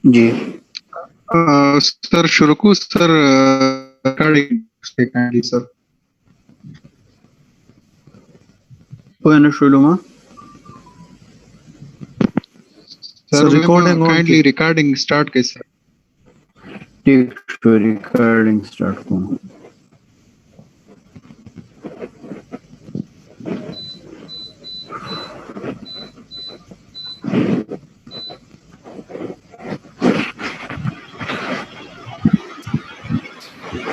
जी sir शुरुकू sir recording sir Bueno, Shuluma. Sir recording on kindly recording start कैसे ठीक है, रिकॉर्डिंग स्टार्ट करूँ।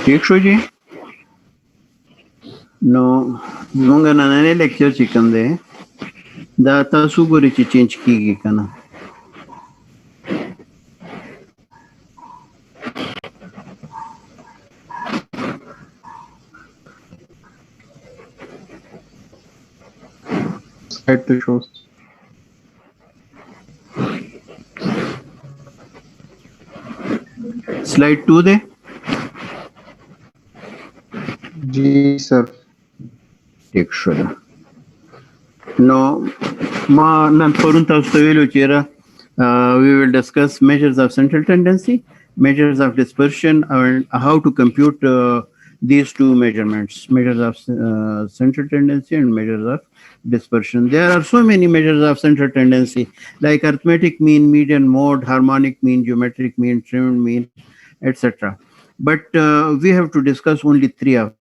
ठीक शो जी no nunga na nane lecture chikande da tasu gori chi change kigi kana slide to shows slide 2 de ji sir ठीक show no ma nan porun tasu velu chera we will discuss measures of central tendency, measures of dispersion, and how to compute these two measurements, measures of central tendency and measures of dispersion. There are so many measures of central tendency like arithmetic mean, median, mode, harmonic mean, geometric mean, trimmed mean, etc. But we have to discuss only three of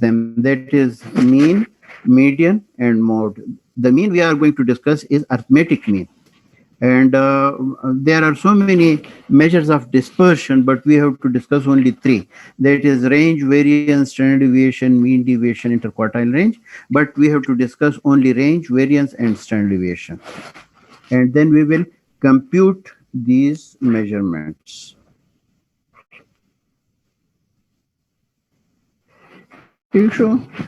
them, that is mean, median, and mode. The mean we are going to discuss is arithmetic mean. And there are so many measures of dispersion, but we have to discuss only three. That is range, variance, standard deviation, mean deviation, interquartile range. But we have to discuss only range, variance, and standard deviation. And then we will compute these measurements.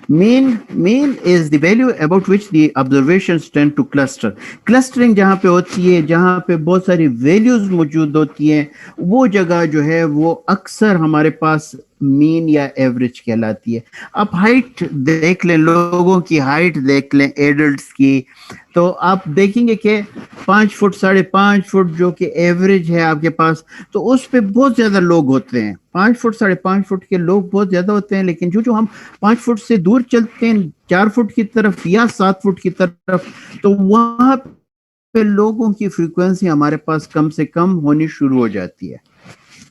Mean is the value about which the observations tend to cluster. Clustering जहाँ पे होती है, जहाँ पे बहुत सारी values मौजूद होती हैं, वो जगह जो है वो अक्सर हमारे पास मीन या एवरेज कहलाती है। आप हाइट देख लें, लोगों की हाइट देख लें एडल्ट्स की, तो आप देखेंगे कि 5 फुट 5.5 फुट जो कि एवरेज है आपके पास, तो उस पे बहुत ज्यादा लोग होते हैं। 5 फुट 5.5 फुट के लोग बहुत ज्यादा होते हैं, लेकिन जो हम 5 फुट से दूर चलते हैं 4 फुट की तरफ या 7 फुट की तरफ, तो वहां पे लोगों की फ्रीक्वेंसी हमारे पास कम से कम होनी शुरू हो जाती है।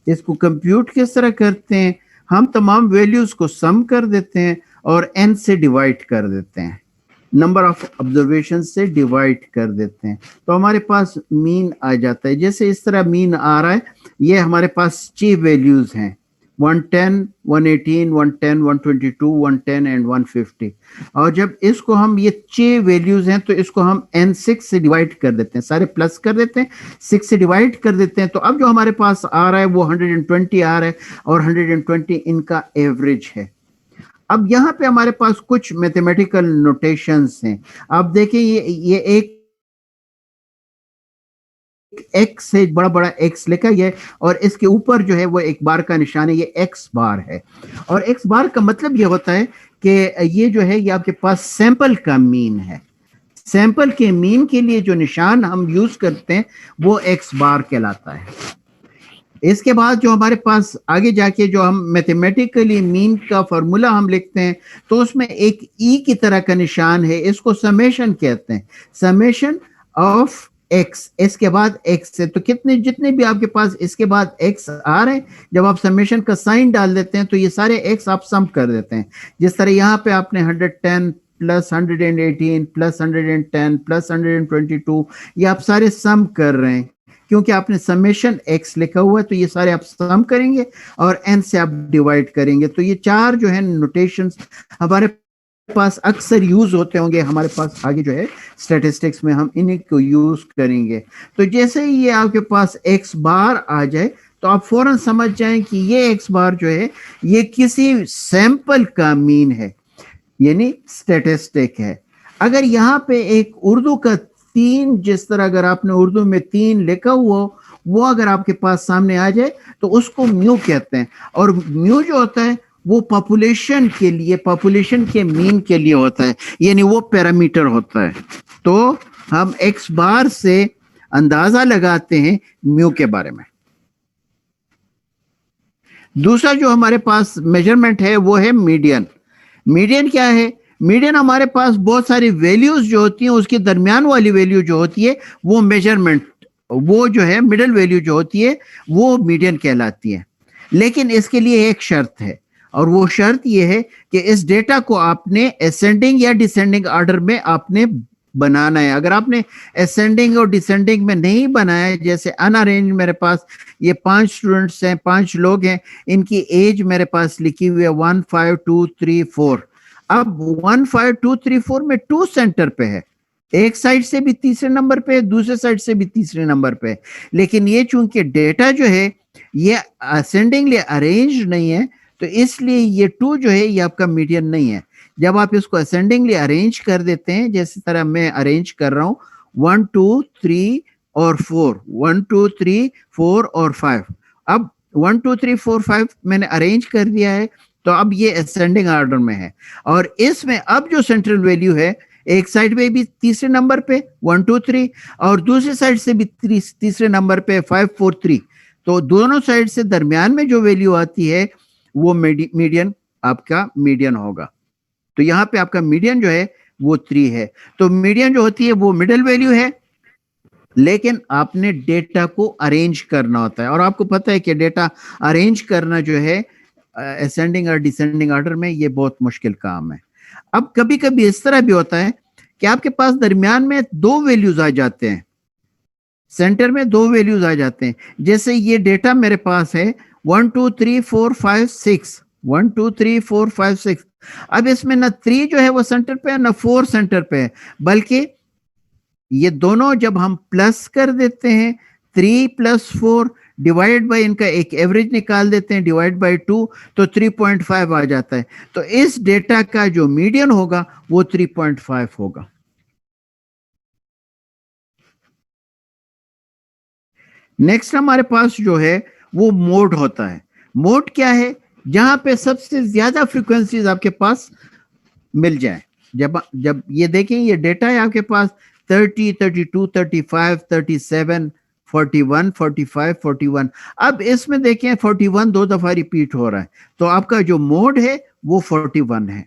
इसको कंप्यूट किस तरह करते हैं? हम तमाम वैल्यूज को सम कर देते हैं और n से डिवाइड कर देते हैं, नंबर ऑफ ऑब्जर्वेशन से डिवाइड कर देते हैं, तो हमारे पास मीन आ जाता है। जैसे इस तरह मीन आ रहा है, ये हमारे पास 6 वैल्यूज हैं, 110, 118, 110, 122, 110 एंड 150। और जब इसको हम, ये 6 वैल्यूज हैं, तो इसको हम n6 से डिवाइड कर देते हैं, सारे प्लस कर देते हैं, 6 से डिवाइड कर देते हैं, तो अब जो हमारे पास आ रहा है वो 120 आ रहा है, और 120 इनका एवरेज है। अब यहाँ पे हमारे पास कुछ मैथमेटिकल नोटेशंस हैं। आप देखिए ये एक x है, बड़ा x लिखा है, और इसके ऊपर जो है वो एक बार का निशान है, ये x बार है। और x बार का मतलब ये होता है कि ये जो है ये आपके पास सैंपल का मीन है। सैंपल के मीन के लिए जो निशान हम यूज करते हैं वो x बार कहलाता है। इसके बाद जो हमारे पास आगे जाके जो हम मैथमेटिकली मीन का फॉर्मूला हम लिखते हैं, तो उसमें एक ई की तरह का निशान है, इसको समेशन कहते हैं, समेशन ऑफ एक्स। इसके बाद एक्स है, तो जितने भी आपके पास इसके बाद एक्स आ रहे हैं, जब आप समेशन का साइन डाल देते हैं तो ये सारे एक्स आप सम कर देते हैं। जिस तरह यहाँ पे आपने 110 प्लस 118 प्लस 110 प्लस 122, ये आप सारे सम कर रहे हैं, क्योंकि आपने समेशन x लिखा हुआ है, तो ये सारे आप सम करेंगे और n से आप डिवाइड करेंगे। तो ये 4 जो है नोटेशंस हमारे पास अक्सर यूज होते होंगे, हमारे पास आगे जो है स्टैटिस्टिक्स में हम इन्हीं को यूज करेंगे। तो जैसे ही ये आपके पास x बार आ जाए, तो आप फौरन समझ जाएं कि ये x बार जो है ये किसी सैंपल का मीन है, यानी स्टैटिस्टिक है। अगर यहाँ पे एक उर्दू का 3, जिस तरह अगर आपने उर्दू में 3 लिखा हुआ वो अगर आपके पास सामने आ जाए, तो उसको म्यू कहते हैं। और म्यू जो होता है वो पॉपुलेशन के लिए, पॉपुलेशन के मीन के लिए होता है, यानी वो पैरामीटर होता है। तो हम x बार से अंदाजा लगाते हैं म्यू के बारे में। दूसरा जो हमारे पास मेजरमेंट है वो है मीडियन। मीडियन क्या है? मीडियन हमारे पास बहुत सारी वैल्यूज जो होती हैं उसके दरमियान वाली वैल्यू जो होती है वो मेजरमेंट, वो जो है मिडल वैल्यू जो होती है वो मीडियन कहलाती है। लेकिन इसके लिए एक शर्त है, और वो शर्त ये है कि इस डेटा को आपने असेंडिंग या डिसेंडिंग ऑर्डर में आपने बनाना है। अगर आपने असेंडिंग और डिसेंडिंग में नहीं बनाया, जैसे अनअरेंज मेरे पास ये 5 स्टूडेंट्स हैं, 5 लोग हैं, इनकी एज मेरे पास लिखी हुई है 1 5 2 3 4। अब 1 5 2 3 4 में 2 सेंटर पे है, एक साइड से भी तीसरे नंबर पे है, दूसरे साइड से भी तीसरे नंबर पे है। लेकिन ये चूंकि डेटा जो है ये असेंडिंगली अरेंज नहीं है, तो इसलिए ये 2 जो है ये आपका मीडियन नहीं है। जब आप इसको असेंडिंगली अरेंज कर देते हैं, जैसे तरह मैं अरेंज कर रहा हूं 1 2 3 और 4, 1 2 3 4 और 5। अब 1 2 3 4 5 मैंने अरेंज कर दिया है, तो अब ये असेंडिंग ऑर्डर में है। और इसमें अब जो सेंट्रल वैल्यू है, एक साइड पे भी तीसरे नंबर पे 1 2 3 और दूसरी साइड से भी तीसरे नंबर पे 5 4 3। तो दोनों साइड से दरमियान में जो वैल्यू आती है वो मीडियन आपका मीडियन होगा। तो यहाँ पे आपका मीडियन जो है वो 3 है। तो मीडियन जो होती है वो मिडिल वैल्यू है, लेकिन आपने डेटा को अरेंज करना होता है। और आपको पता है कि डेटा अरेंज करना जो है असेंडिंग और डिसेंडिंग ऑर्डर में ये बहुत मुश्किल काम है। अब कभी कभी इस तरह भी होता है कि आपके पास दरमियान में 2 वैल्यूज आ जाते हैं, सेंटर में 2 वैल्यूज आ जाते हैं। जैसे ये डेटा मेरे पास है 1 2 3 4 5 6, 1 2 3 4 5 6। अब इसमें ना 3 जो है वो सेंटर पे है, ना 4 सेंटर पे है, बल्कि ये दोनों जब हम प्लस कर देते हैं 3 + 4 डिवाइड बाय इनका एक एवरेज निकाल देते हैं डिवाइड बाय 2, तो 3.5 आ जाता है। तो इस डेटा का जो मीडियन होगा वो 3.5 होगा। नेक्स्ट हमारे पास जो है वो मोड होता है। मोड क्या है? जहां पे सबसे ज्यादा फ्रीक्वेंसीज आपके पास मिल जाए। जब जब ये देखें ये डेटा है आपके पास 30 32 35 37 41 45 41। अब इसमें देखें 41 2 दफा रिपीट हो रहा है, तो आपका जो मोड है वो 41 है।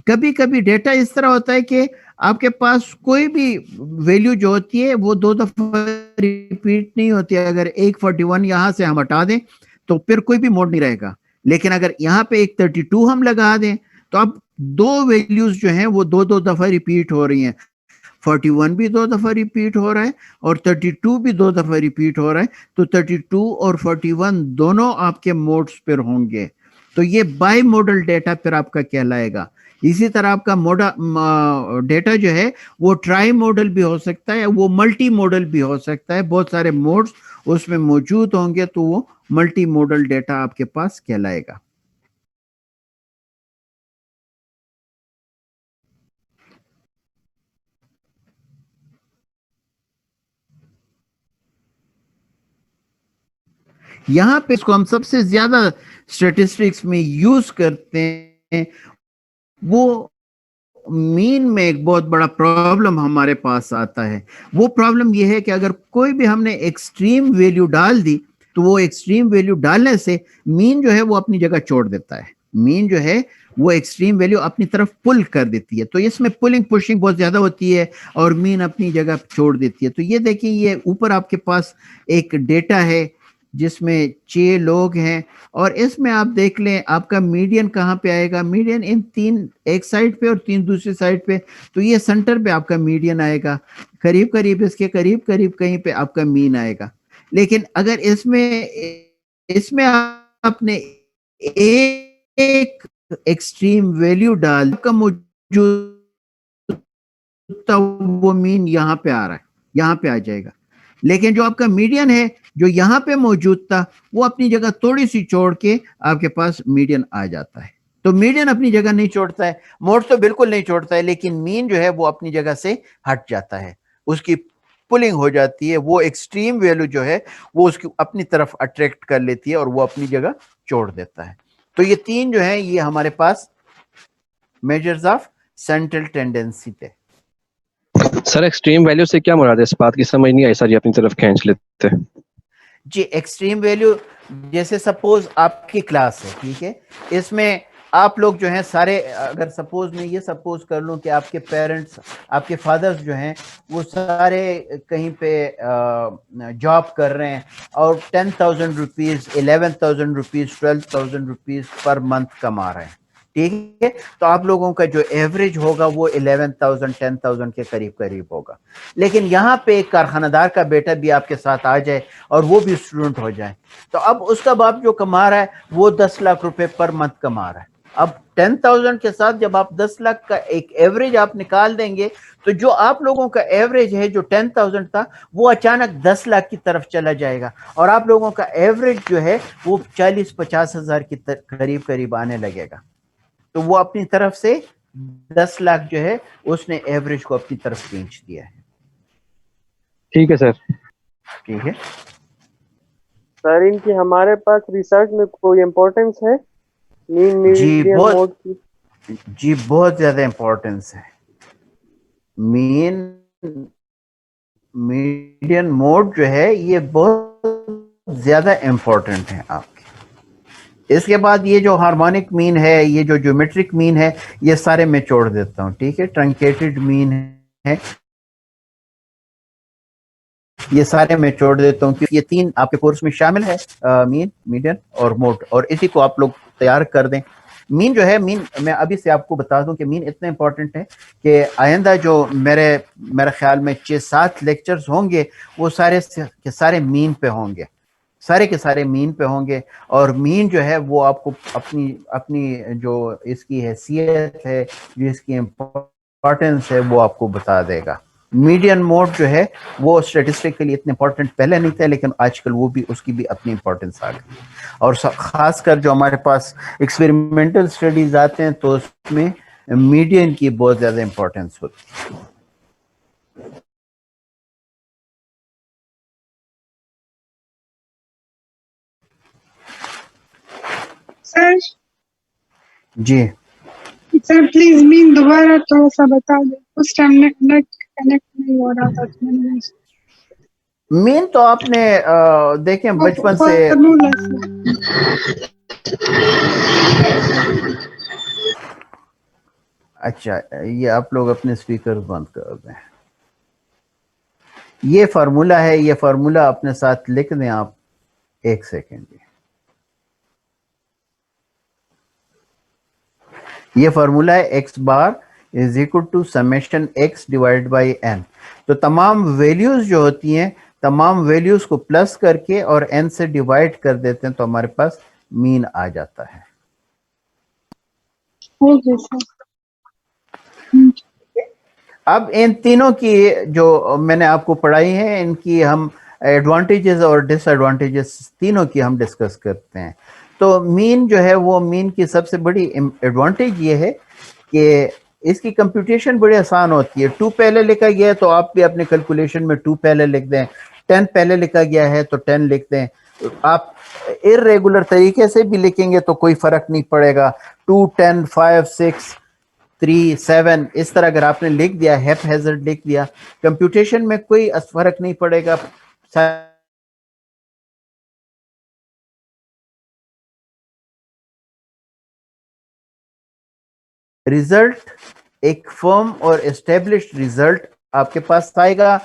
कभी कभी डेटा इस तरह होता है कि आपके पास कोई भी वैल्यू जो होती है वो 2 दफा रिपीट नहीं होती है। अगर एक 41 यहां से हम हटा दें तो फिर कोई भी मोड नहीं रहेगा। लेकिन अगर यहाँ पे एक 32 हम लगा दें तो अब 2 वैल्यूज जो हैं वो 2 2 दफा रिपीट हो रही हैं। 41 भी 2 दफा रिपीट हो रहा है और 32 भी 2 दफा रिपीट हो रहा है। तो 32 और 41 दोनों आपके मोड्स पर होंगे, तो ये बाई मॉडल डेटा फिर आपका कहलाएगा। इसी तरह आपका डेटा जो है वो ट्राई मॉडल भी हो सकता है, वो मल्टी मॉडल भी हो सकता है। बहुत सारे मोड्स उसमें मौजूद होंगे, तो वो मल्टी मॉडल डेटा आपके पास कहलाएगा। यहां पे इसको हम सबसे ज्यादा स्टैटिस्टिक्स में यूज करते हैं। वो मीन में एक बहुत बड़ा प्रॉब्लम हमारे पास आता है। वो प्रॉब्लम ये है कि अगर कोई भी हमने एक्सट्रीम वैल्यू डाल दी, तो वो एक्सट्रीम वैल्यू डालने से मीन जो है वो अपनी जगह छोड़ देता है। मीन जो है वो एक्सट्रीम वैल्यू अपनी तरफ पुल कर देती है, तो इसमें पुलिंग पुशिंग बहुत ज्यादा होती है और मीन अपनी जगह छोड़ देती है। तो ये देखिए, ये ऊपर आपके पास एक डेटा है जिसमें 6 लोग हैं, और इसमें आप देख लें आपका मीडियन कहाँ पे आएगा। मीडियन इन 3 एक साइड पे और 3 दूसरी साइड पे, तो ये सेंटर पे आपका मीडियन आएगा। करीब करीब इसके करीब करीब कहीं पे आपका मीन आएगा। लेकिन अगर इसमें इसमें आपने एक एक्सट्रीम वैल्यू डाल का मौजूद, वो मीन यहाँ पे आ रहा है, यहाँ पे आ जाएगा। लेकिन जो आपका मीडियन है जो यहाँ पे मौजूद था, वो अपनी जगह थोड़ी सी छोड़ के आपके पास मीडियन आ जाता है। तो मीडियन अपनी जगह नहीं छोड़ता है, मोड तो बिल्कुल नहीं छोड़ता है, लेकिन मीन जो है वो अपनी जगह से हट जाता है, उसकी पुलिंग हो जाती है। वो एक्सट्रीम वैल्यू जो है वो उसकी अपनी तरफ अट्रैक्ट कर लेती है और वो अपनी जगह छोड़ देता है। तो ये 3 जो है ये हमारे पास मेजर्स ऑफ सेंट्रल टेंडेंसी थे। सर एक्सट्रीम वैल्यू से क्या मुराद है? इस बात की समझ नहीं आई सर, ये अपनी तरफ खींच लेते हैं। जी, एक्सट्रीम वैल्यू जैसे सपोज आपकी क्लास है, ठीक है, इसमें आप लोग जो हैं सारे, अगर सपोज मैं ये सपोज कर लूं कि आपके पेरेंट्स, आपके फादर्स जो हैं वो सारे कहीं पे जॉब कर रहे हैं और 10,000 rupees, 11,000 rupees, 12,000 rupees per month कमा रहे हैं, ठीक है, तो आप लोगों का जो एवरेज होगा वो 11,000 10,000 के करीब करीब होगा। लेकिन यहाँ पे एक कारखानादार का बेटा भी आपके साथ आ जाए और वो भी स्टूडेंट हो जाए, तो अब उसका बाप जो कमा रहा है वो 10 लाख रुपए पर मंथ कमा रहा है। अब 10,000 के साथ जब आप 10 लाख का एक एवरेज आप निकाल देंगे, तो जो आप लोगों का एवरेज है जो 10,000 था वो अचानक 10 लाख की तरफ चला जाएगा और आप लोगों का एवरेज जो है वो 40-50 हजार के करीब करीब आने लगेगा। तो वो अपनी तरफ से 10 लाख जो है उसने एवरेज को अपनी तरफ खींच दिया है। ठीक है सर। ठीक है सर, इनकी हमारे पास रिसर्च में कोई इम्पोर्टेंस है मीन जी, मीडियन बहुत मोड की? जी, बहुत ज्यादा इंपॉर्टेंस है। मीन मीडियन मोड जो है ये बहुत ज्यादा इंपॉर्टेंट है आपके। इसके बाद ये जो हार्मोनिक मीन है, ये जो ज्योमेट्रिक मीन है, ये सारे मैं छोड़ देता हूँ, ठीक है। ट्रंकेटेड मीन है, ये सारे मैं छोड़ देता हूँ क्योंकि ये तीन आपके कोर्स में शामिल है, मीन, मीडियन और मोड, और इसी को आप लोग तैयार कर दें। मीन जो है, मीन मैं अभी से आपको बता दूं कि मीन इतना इंपॉर्टेंट है कि आइंदा जो मेरे ख्याल में 6-7 लेक्चर्स होंगे वो सारे के सारे मीन पे होंगे, सारे के सारे मीन पे होंगे। और मीन जो है वो आपको अपनी अपनी जो इसकी हैसियत है, जो इसकी इम्पोर्टेंस है, वो आपको बता देगा। मीडियन मोड जो है वो स्टैटिस्टिकली इतने इंपॉर्टेंट पहले नहीं थे, लेकिन आजकल वो भी, उसकी भी अपनी इंपॉर्टेंस आ गई। और खासकर जो हमारे पास एक्सपेरिमेंटल स्टडीज आते हैं तो उसमें मीडियन की बहुत ज्यादा इंपॉर्टेंस होती है। Sir ji sir please mean दोबारा थोड़ा सा बता दे, उस टाइम नेट कनेक्ट नहीं हो रहा था तो मैंने मीन तो आपने देखें बचपन से। अच्छा, ये आप लोग अपने स्पीकर बंद कर दें। ये फार्मूला है, ये फार्मूला अपने साथ लिख दें आप, एक सेकेंड। ये फार्मूला है x bar is equal to summation x divide by n. तो तमाम वैल्यूज जो होती हैं, तमाम वैल्यूज को प्लस करके और एन से डिवाइड कर देते हैं तो हमारे पास मीन आ जाता है। अब इन तीनों की जो मैंने आपको पढ़ाई है, इनकी हम एडवांटेजेस और डिसएडवांटेजेस तीनों की हम डिस्कस करते हैं। तो मीन जो है वो, मीन की सबसे बड़ी एडवांटेज ये है कि इसकी कंप्यूटेशन बड़ी आसान होती है। 2 पहले लिखा गया है तो आप भी अपने कैलकुलेशन में 2 पहले लिख दें, 10 पहले लिखा गया है तो 10 लिख दें। आप इर्रेगुलर तरीके से भी लिखेंगे तो कोई फर्क नहीं पड़ेगा। 2, 10, 5, 6, 3, 7 इस तरह अगर आपने लिख दिया, हैपहैज़र्ड लिख दिया, कंप्यूटेशन में कोई फर्क नहीं पड़ेगा। रिजल्ट एक फर्म और एस्टेब्लिश्ड रिजल्ट आपके पास आएगा।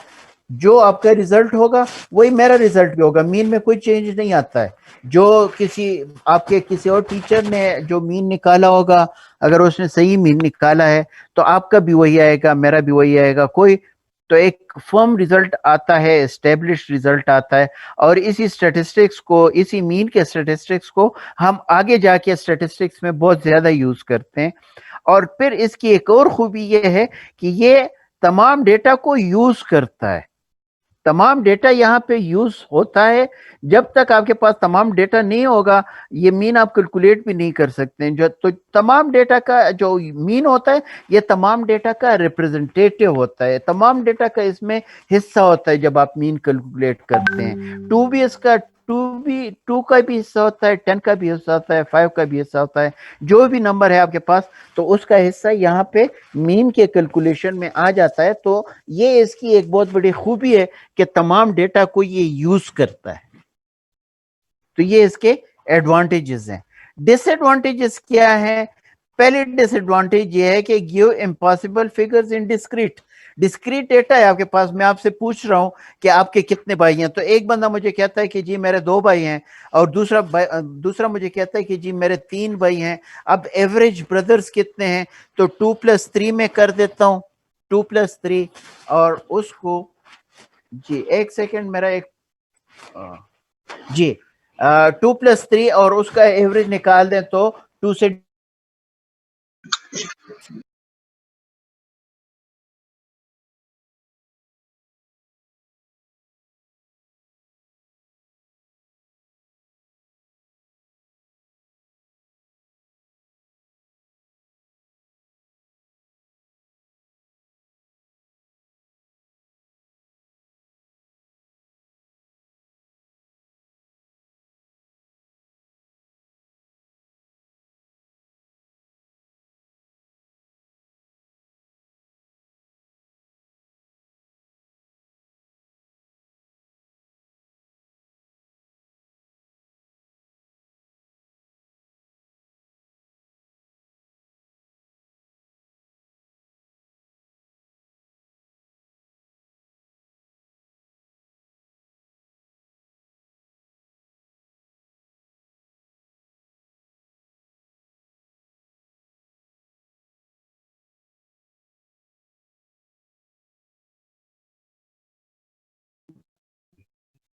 जो आपका रिजल्ट होगा वही मेरा रिजल्ट भी होगा। मीन में कोई चेंज नहीं आता है। जो आपके किसी और टीचर ने जो मीन निकाला होगा, अगर उसने सही मीन निकाला है तो आपका भी वही आएगा, मेरा भी वही आएगा। कोई तो एक फर्म रिजल्ट आता है, एस्टेब्लिश्ड रिजल्ट आता है, और इसी स्टैटिस्टिक्स को, इसी मीन के स्टैटिस्टिक्स को हम आगे जाके स्टैटिस्टिक्स में बहुत ज्यादा यूज करते हैं। और फिर इसकी एक और खूबी ये है कि ये तमाम डेटा को यूज करता है। तमाम डेटा यहाँ पे यूज होता है। जब तक आपके पास तमाम डेटा नहीं होगा, ये मीन आप कैलकुलेट भी नहीं कर सकते हैं। जो तो तमाम डेटा का जो मीन होता है, ये तमाम डेटा का रिप्रेजेंटेटिव होता है, तमाम डेटा का इसमें हिस्सा होता है। जब आप मीन कैलकुलेट करते हैं, 2 का भी हिस्सा होता है, 10 का भी हिस्सा होता है, 5 का भी हिस्सा होता है। जो भी नंबर है आपके पास, तो उसका हिस्सा यहाँ पे मीन के कैलकुलेशन में आ जाता है। तो ये इसकी एक बहुत बड़ी खूबी है कि तमाम डेटा को ये यूज करता है। तो ये इसके एडवांटेजेस हैं। डिसएडवांटेजेस क्या है? पहले डिसएडवांटेज ये है कि give impossible figures in discrete. Discrete data है आपके पास, मैं आपसे पूछ रहा हूं कि आपके कितने भाई हैं, तो एक बंदा मुझे कहता है कि जी मेरे 2 भाई हैं, और दूसरा मुझे कहता है कि जी मेरे 3 भाई हैं। अब एवरेज ब्रदर्स कितने हैं? तो 2+3 में कर देता हूं, 2+3, और उसको जी एक सेकेंड, मेरा एक जी 2+3 और उसका एवरेज निकाल दें तो 2 से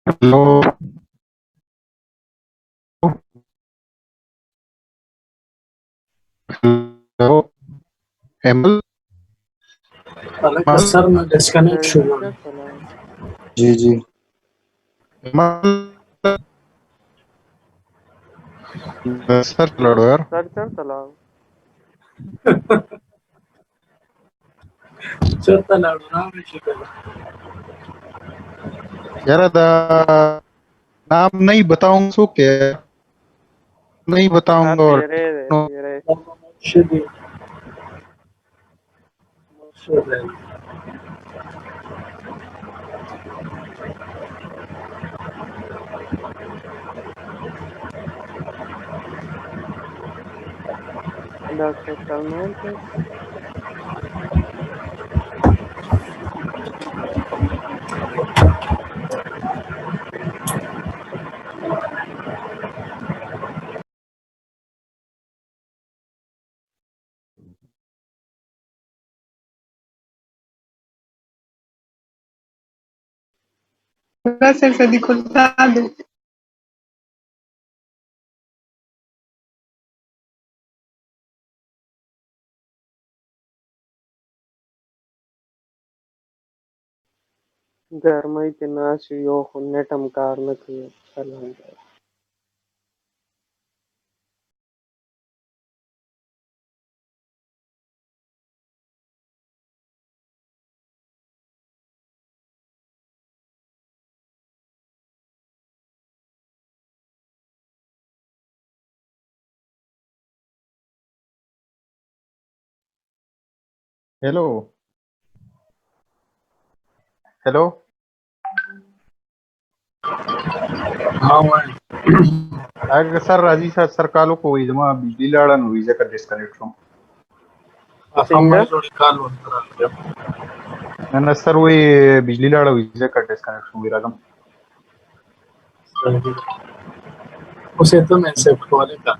हेलो हेलो हेमल अलग सर मैं डिस्कनेक्ट सर हुआ। क्या चला है? जी जी हेमल सर लड़ो यार सर क्या चला है? चलता लड़ना में शिकल यार नाम नहीं बताऊंगा सो क्या नहीं हाँ बताऊंगा और तेरे शिदी शिदी डॉक्टर सलमान थे। बस ऐसे दिखता दो। Garmai ke nashi yo netam karna kiya salam. Hello hello हाँ मैं अगर सर राजी सर कालो को इजमा बिजली लाड़ा नु विजा कर डिस्कनेक्ट हूं हम मैं Singer जो निकाल लूँ ना सर वो बिजली लाड़ा विजा कर डिस्कनेक्ट हूं विरागम उसे तो मैं एक्सेप्ट वाले का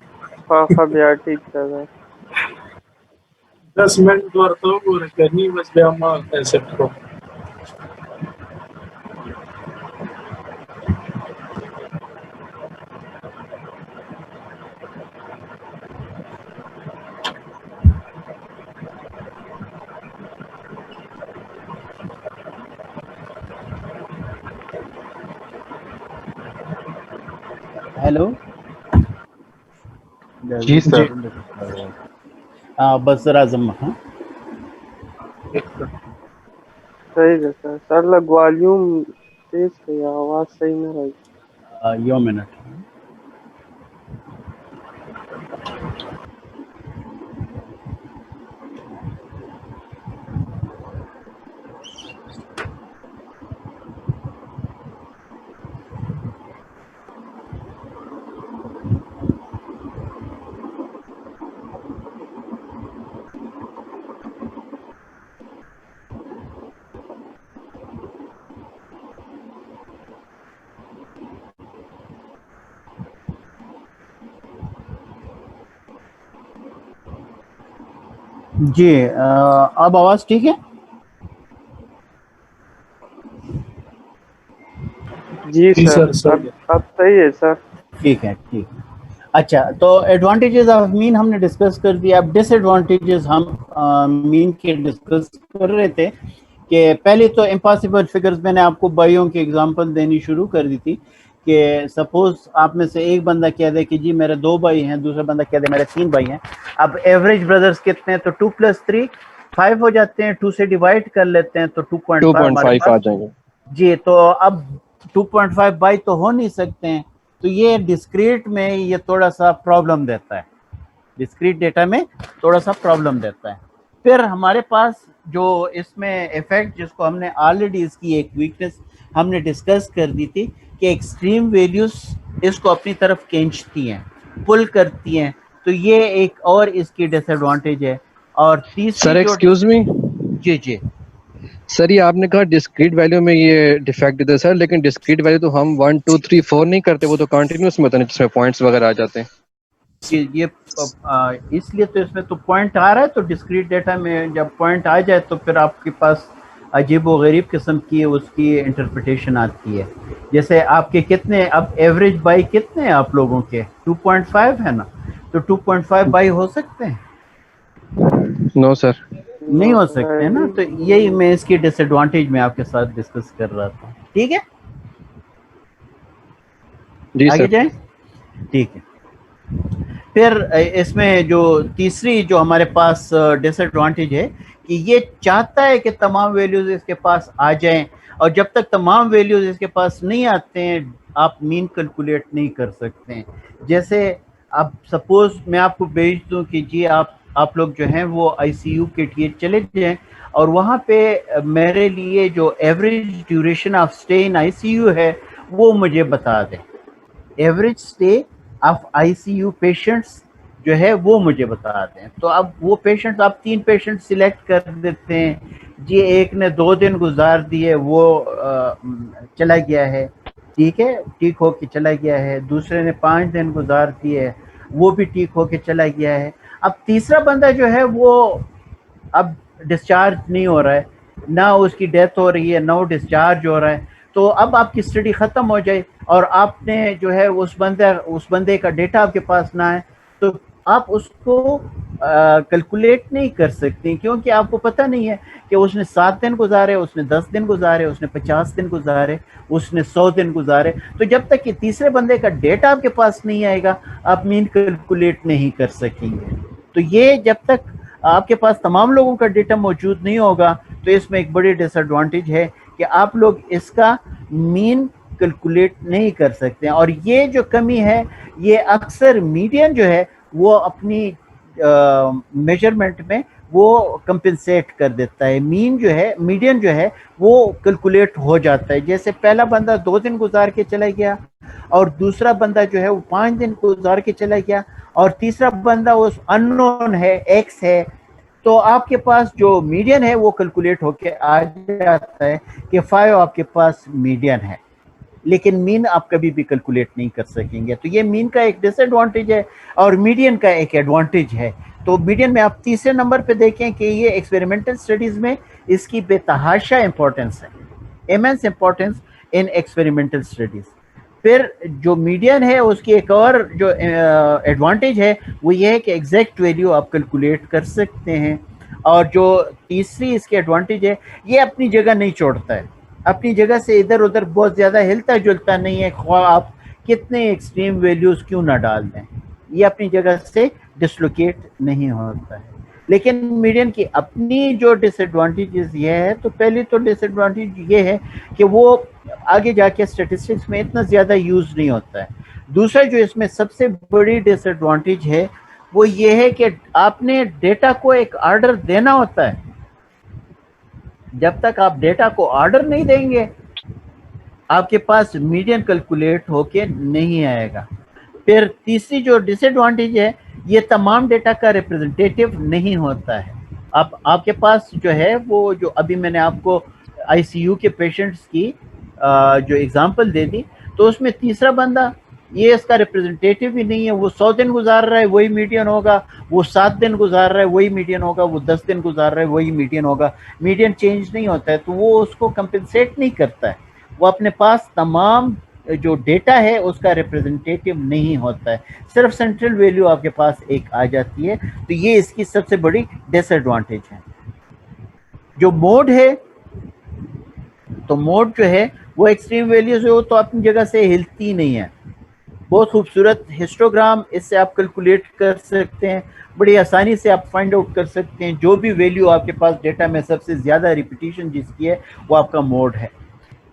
Fafa biya ठीक था. 10 मिनट और तो वो करनी बस भी हम एक्सेप्ट को हेलो जी सर बसर आजम। हाँ सही है सर. सर लग वॉल्यूम तेज किया आवाज सही ना रही. यो मिनट। जी अब आवाज ठीक है? जी जी सर, सर अब सही है सर। ठीक है, ठीक है। अच्छा, तो एडवांटेजेस ऑफ मीन हमने डिस्कस कर दिया। अब डिसएडवांटेजेस हम मीन के डिस्कस कर रहे थे कि पहले तो इम्पॉसिबल फिगर्स मैंने आपको बाइयों की एग्जांपल देनी शुरू कर दी थी कि सपोज आप में से एक बंदा कह दे कि जी मेरे 2 भाई हैं, दूसरा बंदा कह दे मेरे 3 भाई हैं। अब एवरेज ब्रदर्स कितने हैं? तो 2 + 3 5 हो जाते हैं। 2 से डिवाइड कर लेते हैं तो 2.5 हमारे 2.5 आ पास। जाएंगे। जी, तो अब 2.5 बाई तो हो नहीं सकते हैं, तो ये डिस्क्रीट में ये थोड़ा सा प्रॉब्लम देता है, डिस्क्रीट डेटा में थोड़ा सा प्रॉब्लम देता है। फिर हमारे पास जो इसमें इफेक्ट, जिसको हमने ऑलरेडी इसकी एक वीकनेस हमने डिस्कस कर दी थी कि एक्सट्रीम वैल्यूज इसको अपनी तरफ खींचती हैं, पुल करती हैं, तो ये एक और इसकी डिसएडवांटेज है। और तीसरी सर जो एक्सक्यूज मी, जी जी सर ये आपने कहा डिस्क्रीट वैल्यू में ये डिफेक्ट देता है सर, लेकिन डिस्क्रीट वैल्यू तो हम 1 2 3 4 नहीं करते, वो तो कंटिन्यूस में होता है जिसमें पॉइंट्स वगैरह आ जाते हैं। ये इसलिए तो इसमें तो पॉइंट आ रहा है, तो डिस्क्रीट डेटा में जब पॉइंट आ जाए तो फिर आपके पास अजीब व गरीब किस्म की उसकी इंटरप्रिटेशन आती है। जैसे आपके कितने, अब एवरेज बाई कितने हैं आप लोगों के? 2.5 है ना, तो 2.5 बाई हो सकते हैं? No sir. नहीं हो सकते हैं ना, तो यही मैं इसकी डिसएडवांटेज में आपके साथ डिस्कस कर रहा था। ठीक है, जी आगे सर। जाए। ठीक है, फिर इसमें जो तीसरी जो हमारे पास डिसएडवांटेज है कि ये चाहता है कि तमाम वैल्यूज इसके पास आ जाएं, और जब तक तमाम वैल्यूज इसके पास नहीं आते हैं आप मीन कैलकुलेट नहीं कर सकते हैं। जैसे अब सपोज मैं आपको भेज दूं कि जी आप लोग जो हैं वो आईसीयू के लिए चले जाएं, और वहाँ पे मेरे लिए जो average duration of stay in ICU है वो मुझे बता दें। Average stay of ICU patients जो है वो मुझे बता दें। तो अब वो पेशेंट्स, आप 3 पेशेंट सिलेक्ट कर देते हैं जी, एक ने 2 दिन गुजार दिए वो चला गया है, ठीक है, ठीक हो के चला गया है। दूसरे ने 5 दिन गुजार दिए, वो भी ठीक हो के चला गया है। अब तीसरा बंदा जो है वो अब डिस्चार्ज नहीं हो रहा है, ना उसकी डेथ हो रही है, ना वो डिस्चार्ज हो रहा है। तो अब आपकी स्टडी ख़त्म हो जाए और आपने जो है उस बंदे का डेटा आपके पास ना है, तो आप उसको कैलकुलेट नहीं कर सकते, क्योंकि आपको पता नहीं है कि उसने 7 दिन गुजारे, उसने 10 दिन गुजारे, उसने 50 दिन गुजारे, उसने 100 दिन गुजारे। तो जब तक कि तीसरे बंदे का डेटा आपके पास नहीं आएगा आप मीन कैलकुलेट नहीं कर सकेंगे। तो ये जब तक आपके पास तमाम लोगों का डेटा मौजूद नहीं होगा तो इसमें एक बड़ी डिसएडवांटेज है कि आप लोग इसका मीन कैलकुलेट नहीं कर सकते हैं। और ये जो कमी है ये अक्सर मीडियन जो है वो अपनी मेजरमेंट में वो कंपेंसेट कर देता है। मीन जो है, मीडियन जो है वो कैलकुलेट हो जाता है। जैसे पहला बंदा 2 दिन गुजार के चला गया और दूसरा बंदा जो है वो 5 दिन गुजार के चला गया और तीसरा बंदा उस अननोन है, एक्स है, तो आपके पास जो मीडियन है वो कैलकुलेट होके आ जाता है कि 5 आपके पास मीडियन है, लेकिन मीन आप कभी भी कैलकुलेट नहीं कर सकेंगे। तो ये मीन का एक डिसएडवांटेज है और मीडियन का एक एडवांटेज है। तो मीडियन में आप तीसरे नंबर पे देखें कि ये एक्सपेरिमेंटल स्टडीज में इसकी बेतहाशा इंपॉर्टेंस है, immense importance in experimental studies. फिर जो मीडियन है उसकी एक और जो एडवांटेज है वो ये है कि एग्जैक्ट वैल्यू आप कैलकुलेट कर सकते हैं। और जो तीसरी इसकी एडवांटेज है, ये अपनी जगह नहीं छोड़ता है, अपनी जगह से इधर उधर बहुत ज़्यादा हिलता जुलता नहीं है, ख्वाह आप कितने एक्सट्रीम वैल्यूज़ क्यों ना डाल दें, ये अपनी जगह से डिसलोकेट नहीं होता है। लेकिन मीडियन की अपनी जो डिसएडवांटेजेस ये है, तो पहली तो डिसएडवांटेज ये है कि वो आगे जाके स्टैटिस्टिक्स में इतना ज़्यादा यूज़ नहीं होता है। दूसरा जो इसमें सबसे बड़ी डिसएडवांटेज है वो ये है कि आपने डेटा को एक ऑर्डर देना होता है। जब तक आप डेटा को ऑर्डर नहीं देंगे आपके पास मीडियन कैलकुलेट होके नहीं आएगा। फिर तीसरी जो डिसएडवांटेज है, ये तमाम डेटा का रिप्रेजेंटेटिव नहीं होता है। अब आपके पास जो है वो जो अभी मैंने आपको आईसीयू के पेशेंट्स की जो एग्जांपल दे दी, तो उसमें तीसरा बंदा ये इसका रिप्रेजेंटेटिव ही नहीं है। वो 100 दिन गुजार रहा है वही मीडियन होगा, वो 7 दिन गुजार रहा है वही मीडियन होगा, वो 10 दिन गुजार रहा है वही मीडियन होगा। मीडियन चेंज नहीं होता है, तो वो उसको कंपनसेट नहीं करता है। वो अपने पास तमाम जो डेटा है उसका रिप्रेजेंटेटिव नहीं होता है, सिर्फ सेंट्रल वैल्यू आपके पास एक आ जाती है। तो ये इसकी सबसे बड़ी डिसएडवांटेज है। जो मोड है, तो मोड जो है वो एक्सट्रीम वैल्यू से हो तो अपनी जगह से हिलती नहीं है। बहुत खूबसूरत हिस्टोग्राम, इससे आप कैलकुलेट कर सकते हैं, बड़ी आसानी से आप फाइंड आउट कर सकते हैं जो भी वैल्यू आपके पास डेटा में सबसे ज़्यादा रिपीटिशन जिसकी है वो आपका मोड है।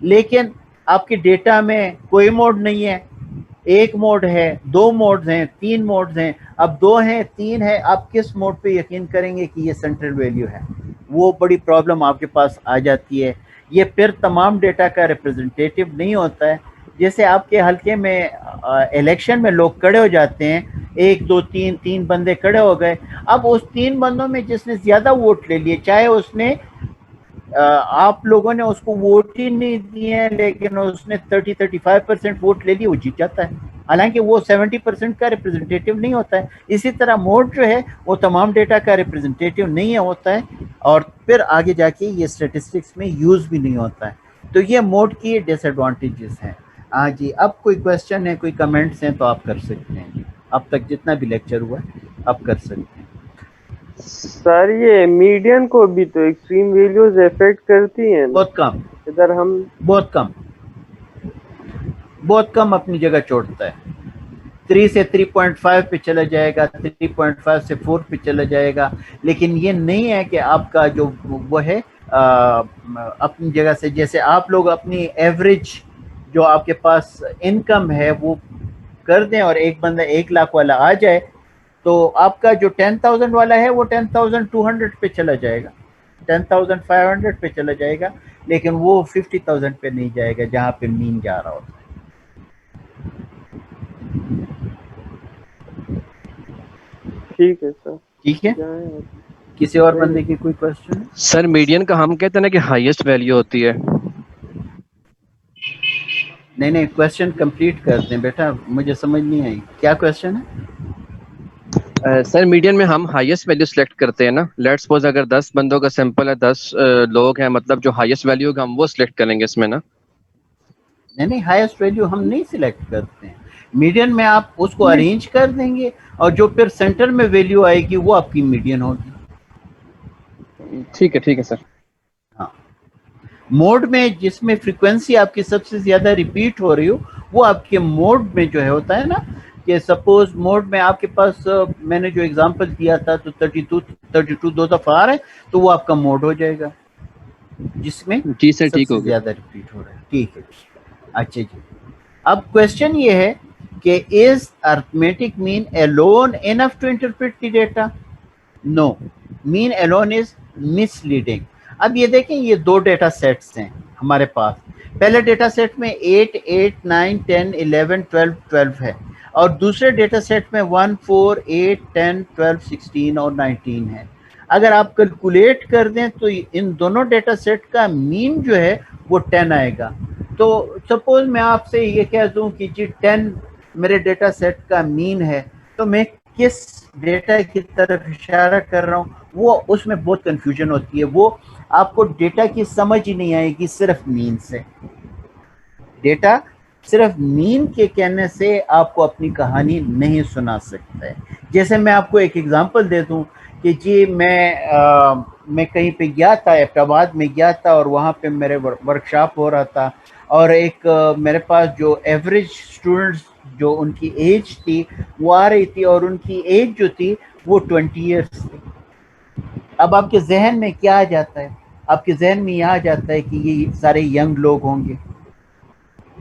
लेकिन आपके डेटा में कोई मोड नहीं है, एक मोड है, 2 मोड्स हैं, 3 मोड्स हैं। अब 2 हैं, 3 है, आप किस मोड पे यकीन करेंगे कि ये सेंट्रल वैल्यू है? वो बड़ी प्रॉब्लम आपके पास आ जाती है। ये फिर तमाम डेटा का रिप्रेजेंटेटिव नहीं होता है। जैसे आपके हल्के में इलेक्शन में लोग खड़े हो जाते हैं, 1 2 3 बंदे खड़े हो गए। अब उस 3 बंदों में जिसने ज़्यादा वोट ले लिए, चाहे उसने आप लोगों ने उसको वोट ही नहीं दिए, लेकिन उसने 30-35% वोट ले लिए, वो जीत जाता है, हालांकि वो 70% का रिप्रेजेंटेटिव नहीं होता है। इसी तरह मोड जो है वो तमाम डेटा का रिप्रेजेंटेटिव नहीं होता है, और फिर आगे जाके ये स्टेटिस्टिक्स में यूज़ भी नहीं होता है। तो ये मोड की डिसएडवांटेजेस हैं। हाँ जी, अब कोई क्वेश्चन है, कोई कमेंट्स हैं तो आप कर सकते हैं जी। अब तक जितना भी लेक्चर हुआ है आप कर सकते हैं। सर ये मीडियन को भी तो एक्सट्रीम वैल्यूज इफेक्ट करती हैं ना? बहुत कम, इधर हम बहुत कम अपनी जगह छोड़ता है। 3 से 3.5 पे चला जाएगा, 3.5 से 4 पे चला जाएगा, लेकिन ये नहीं है कि आपका जो वो है अपनी जगह से, जैसे आप लोग अपनी एवरेज जो आपके पास इनकम है वो कर दें और एक बंदा 1 लाख वाला आ जाए, तो आपका जो 10,000 वाला है वो 10,200 पे चला जाएगा, 10,500 पे चला जाएगा, लेकिन वो 50,000 पे नहीं जाएगा जहाँ पे मीन जा रहा होता है। ठीक है सर, ठीक है, जाएं। किसी और बंदे की कोई क्वेश्चन? सर मीडियन का हम कहते हैं ना कि हाईएस्ट वैल्यू होती है। नहीं, क्वेश्चन कंप्लीट कर दें बेटा, मुझे समझ नहीं आई क्या क्वेश्चन है। सर मीडियन में हम हाईएस्ट वैल्यू सिलेक्ट करते हैं ना। लेट्स सपोज अगर 10 बंदों का सैंपल है, 10 लोग हैं, मतलब जो हाईएस्ट वैल्यू होगा हम वो सिलेक्ट करेंगे इसमें ना। नहीं, हाईएस्ट वैल्यू हम नहीं सिलेक्ट करते हैं। मीडियन में आप उसको अरेंज कर देंगे और जो फिर सेंटर में वैल्यू आएगी वो आपकी मीडियन होगी। ठीक है सर। हाँ, मोड में जिसमें फ्रीक्वेंसी आपकी सबसे ज्यादा रिपीट हो रही हो वो आपके मोड में जो है होता है ना, कि सपोज मोड में आपके पास मैंने जो एग्जांपल दिया था तो 32 2 दफा आ रहा है, तो वो आपका मोड हो जाएगा जिसमें जी सर, ठीक हो गया, ज्यादा रिपीट हो रहा है। ठीक है, अच्छा जी। अब क्वेश्चन ये है कि is arithmetic mean alone enough to interpret the data? No, mean alone is misleading. अब ये देखें, ये 2 डेटा सेट्स हैं हमारे पास। पहले डेटा सेट में 8 8 9 10 11 12 12 है, और दूसरे डेटा सेट में 1 4 8 10 12 16 और 19 है। अगर आप कैलकुलेट कर दें तो इन दोनों डेटा सेट का मीन जो है वो 10 आएगा। तो सपोज मैं आपसे ये कह दूं कि जी 10 मेरे डेटा सेट का मीन है, तो मैं किस डेटा की तरफ इशारा कर रहा हूँ, वो उसमें बहुत कंफ्यूजन होती है। वो आपको डेटा की समझ ही नहीं आएगी सिर्फ मीन से। डेटा सिर्फ मीन के कहने से आपको अपनी कहानी नहीं सुना सकता है। जैसे मैं आपको एक एग्जांपल दे दूं कि जी मैं कहीं पे गया था, एबटाबाद में गया था, और वहाँ पे मेरे वर्कशॉप हो रहा था, और एक मेरे पास जो एवरेज स्टूडेंट्स जो उनकी एज थी वो आ रही थी, और उनकी एज जो थी वो 20 ईयर्स थी। अब आपके जहन में क्या आ जाता है? आपके जहन में यह आ जाता है कि ये सारे यंग लोग होंगे,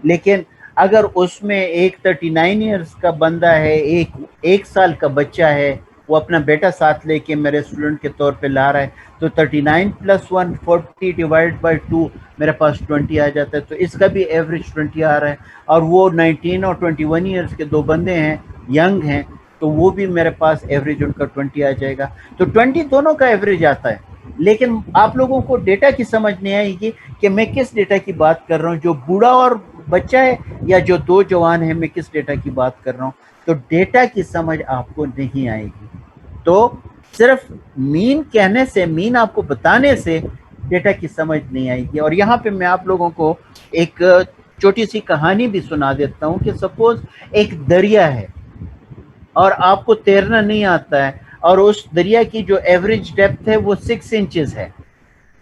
लेकिन अगर उसमें एक 39 ईयर्स का बंदा है, एक साल का बच्चा है, वो अपना बेटा साथ लेके मेरे स्टूडेंट के तौर पे ला रहा है, तो 39 + 1 40 डिवाइड बाई 2 मेरे पास 20 आ जाता है। तो इसका भी एवरेज 20 आ रहा है, और वो 19 और 21 ईयर्स के 2 बंदे हैं, यंग हैं, तो वो भी मेरे पास एवरेज उनका 20 आ जाएगा। तो 20 दोनों का एवरेज आता है, लेकिन आप लोगों को डेटा की समझ नहीं आएगी कि मैं किस डेटा की बात कर रहा हूँ। जो बूढ़ा और बच्चा है या जो 2 जवान है, मैं किस डेटा की बात कर रहा हूँ, तो डेटा की समझ आपको नहीं आएगी। तो सिर्फ मीन कहने से, मीन आपको बताने से डेटा की समझ नहीं आएगी। और यहाँ पे मैं आप लोगों को एक छोटी सी कहानी भी सुना देता हूँ कि सपोज एक दरिया है और आपको तैरना नहीं आता है, और उस दरिया की जो एवरेज डेप्थ है वो 6 इंचेस है,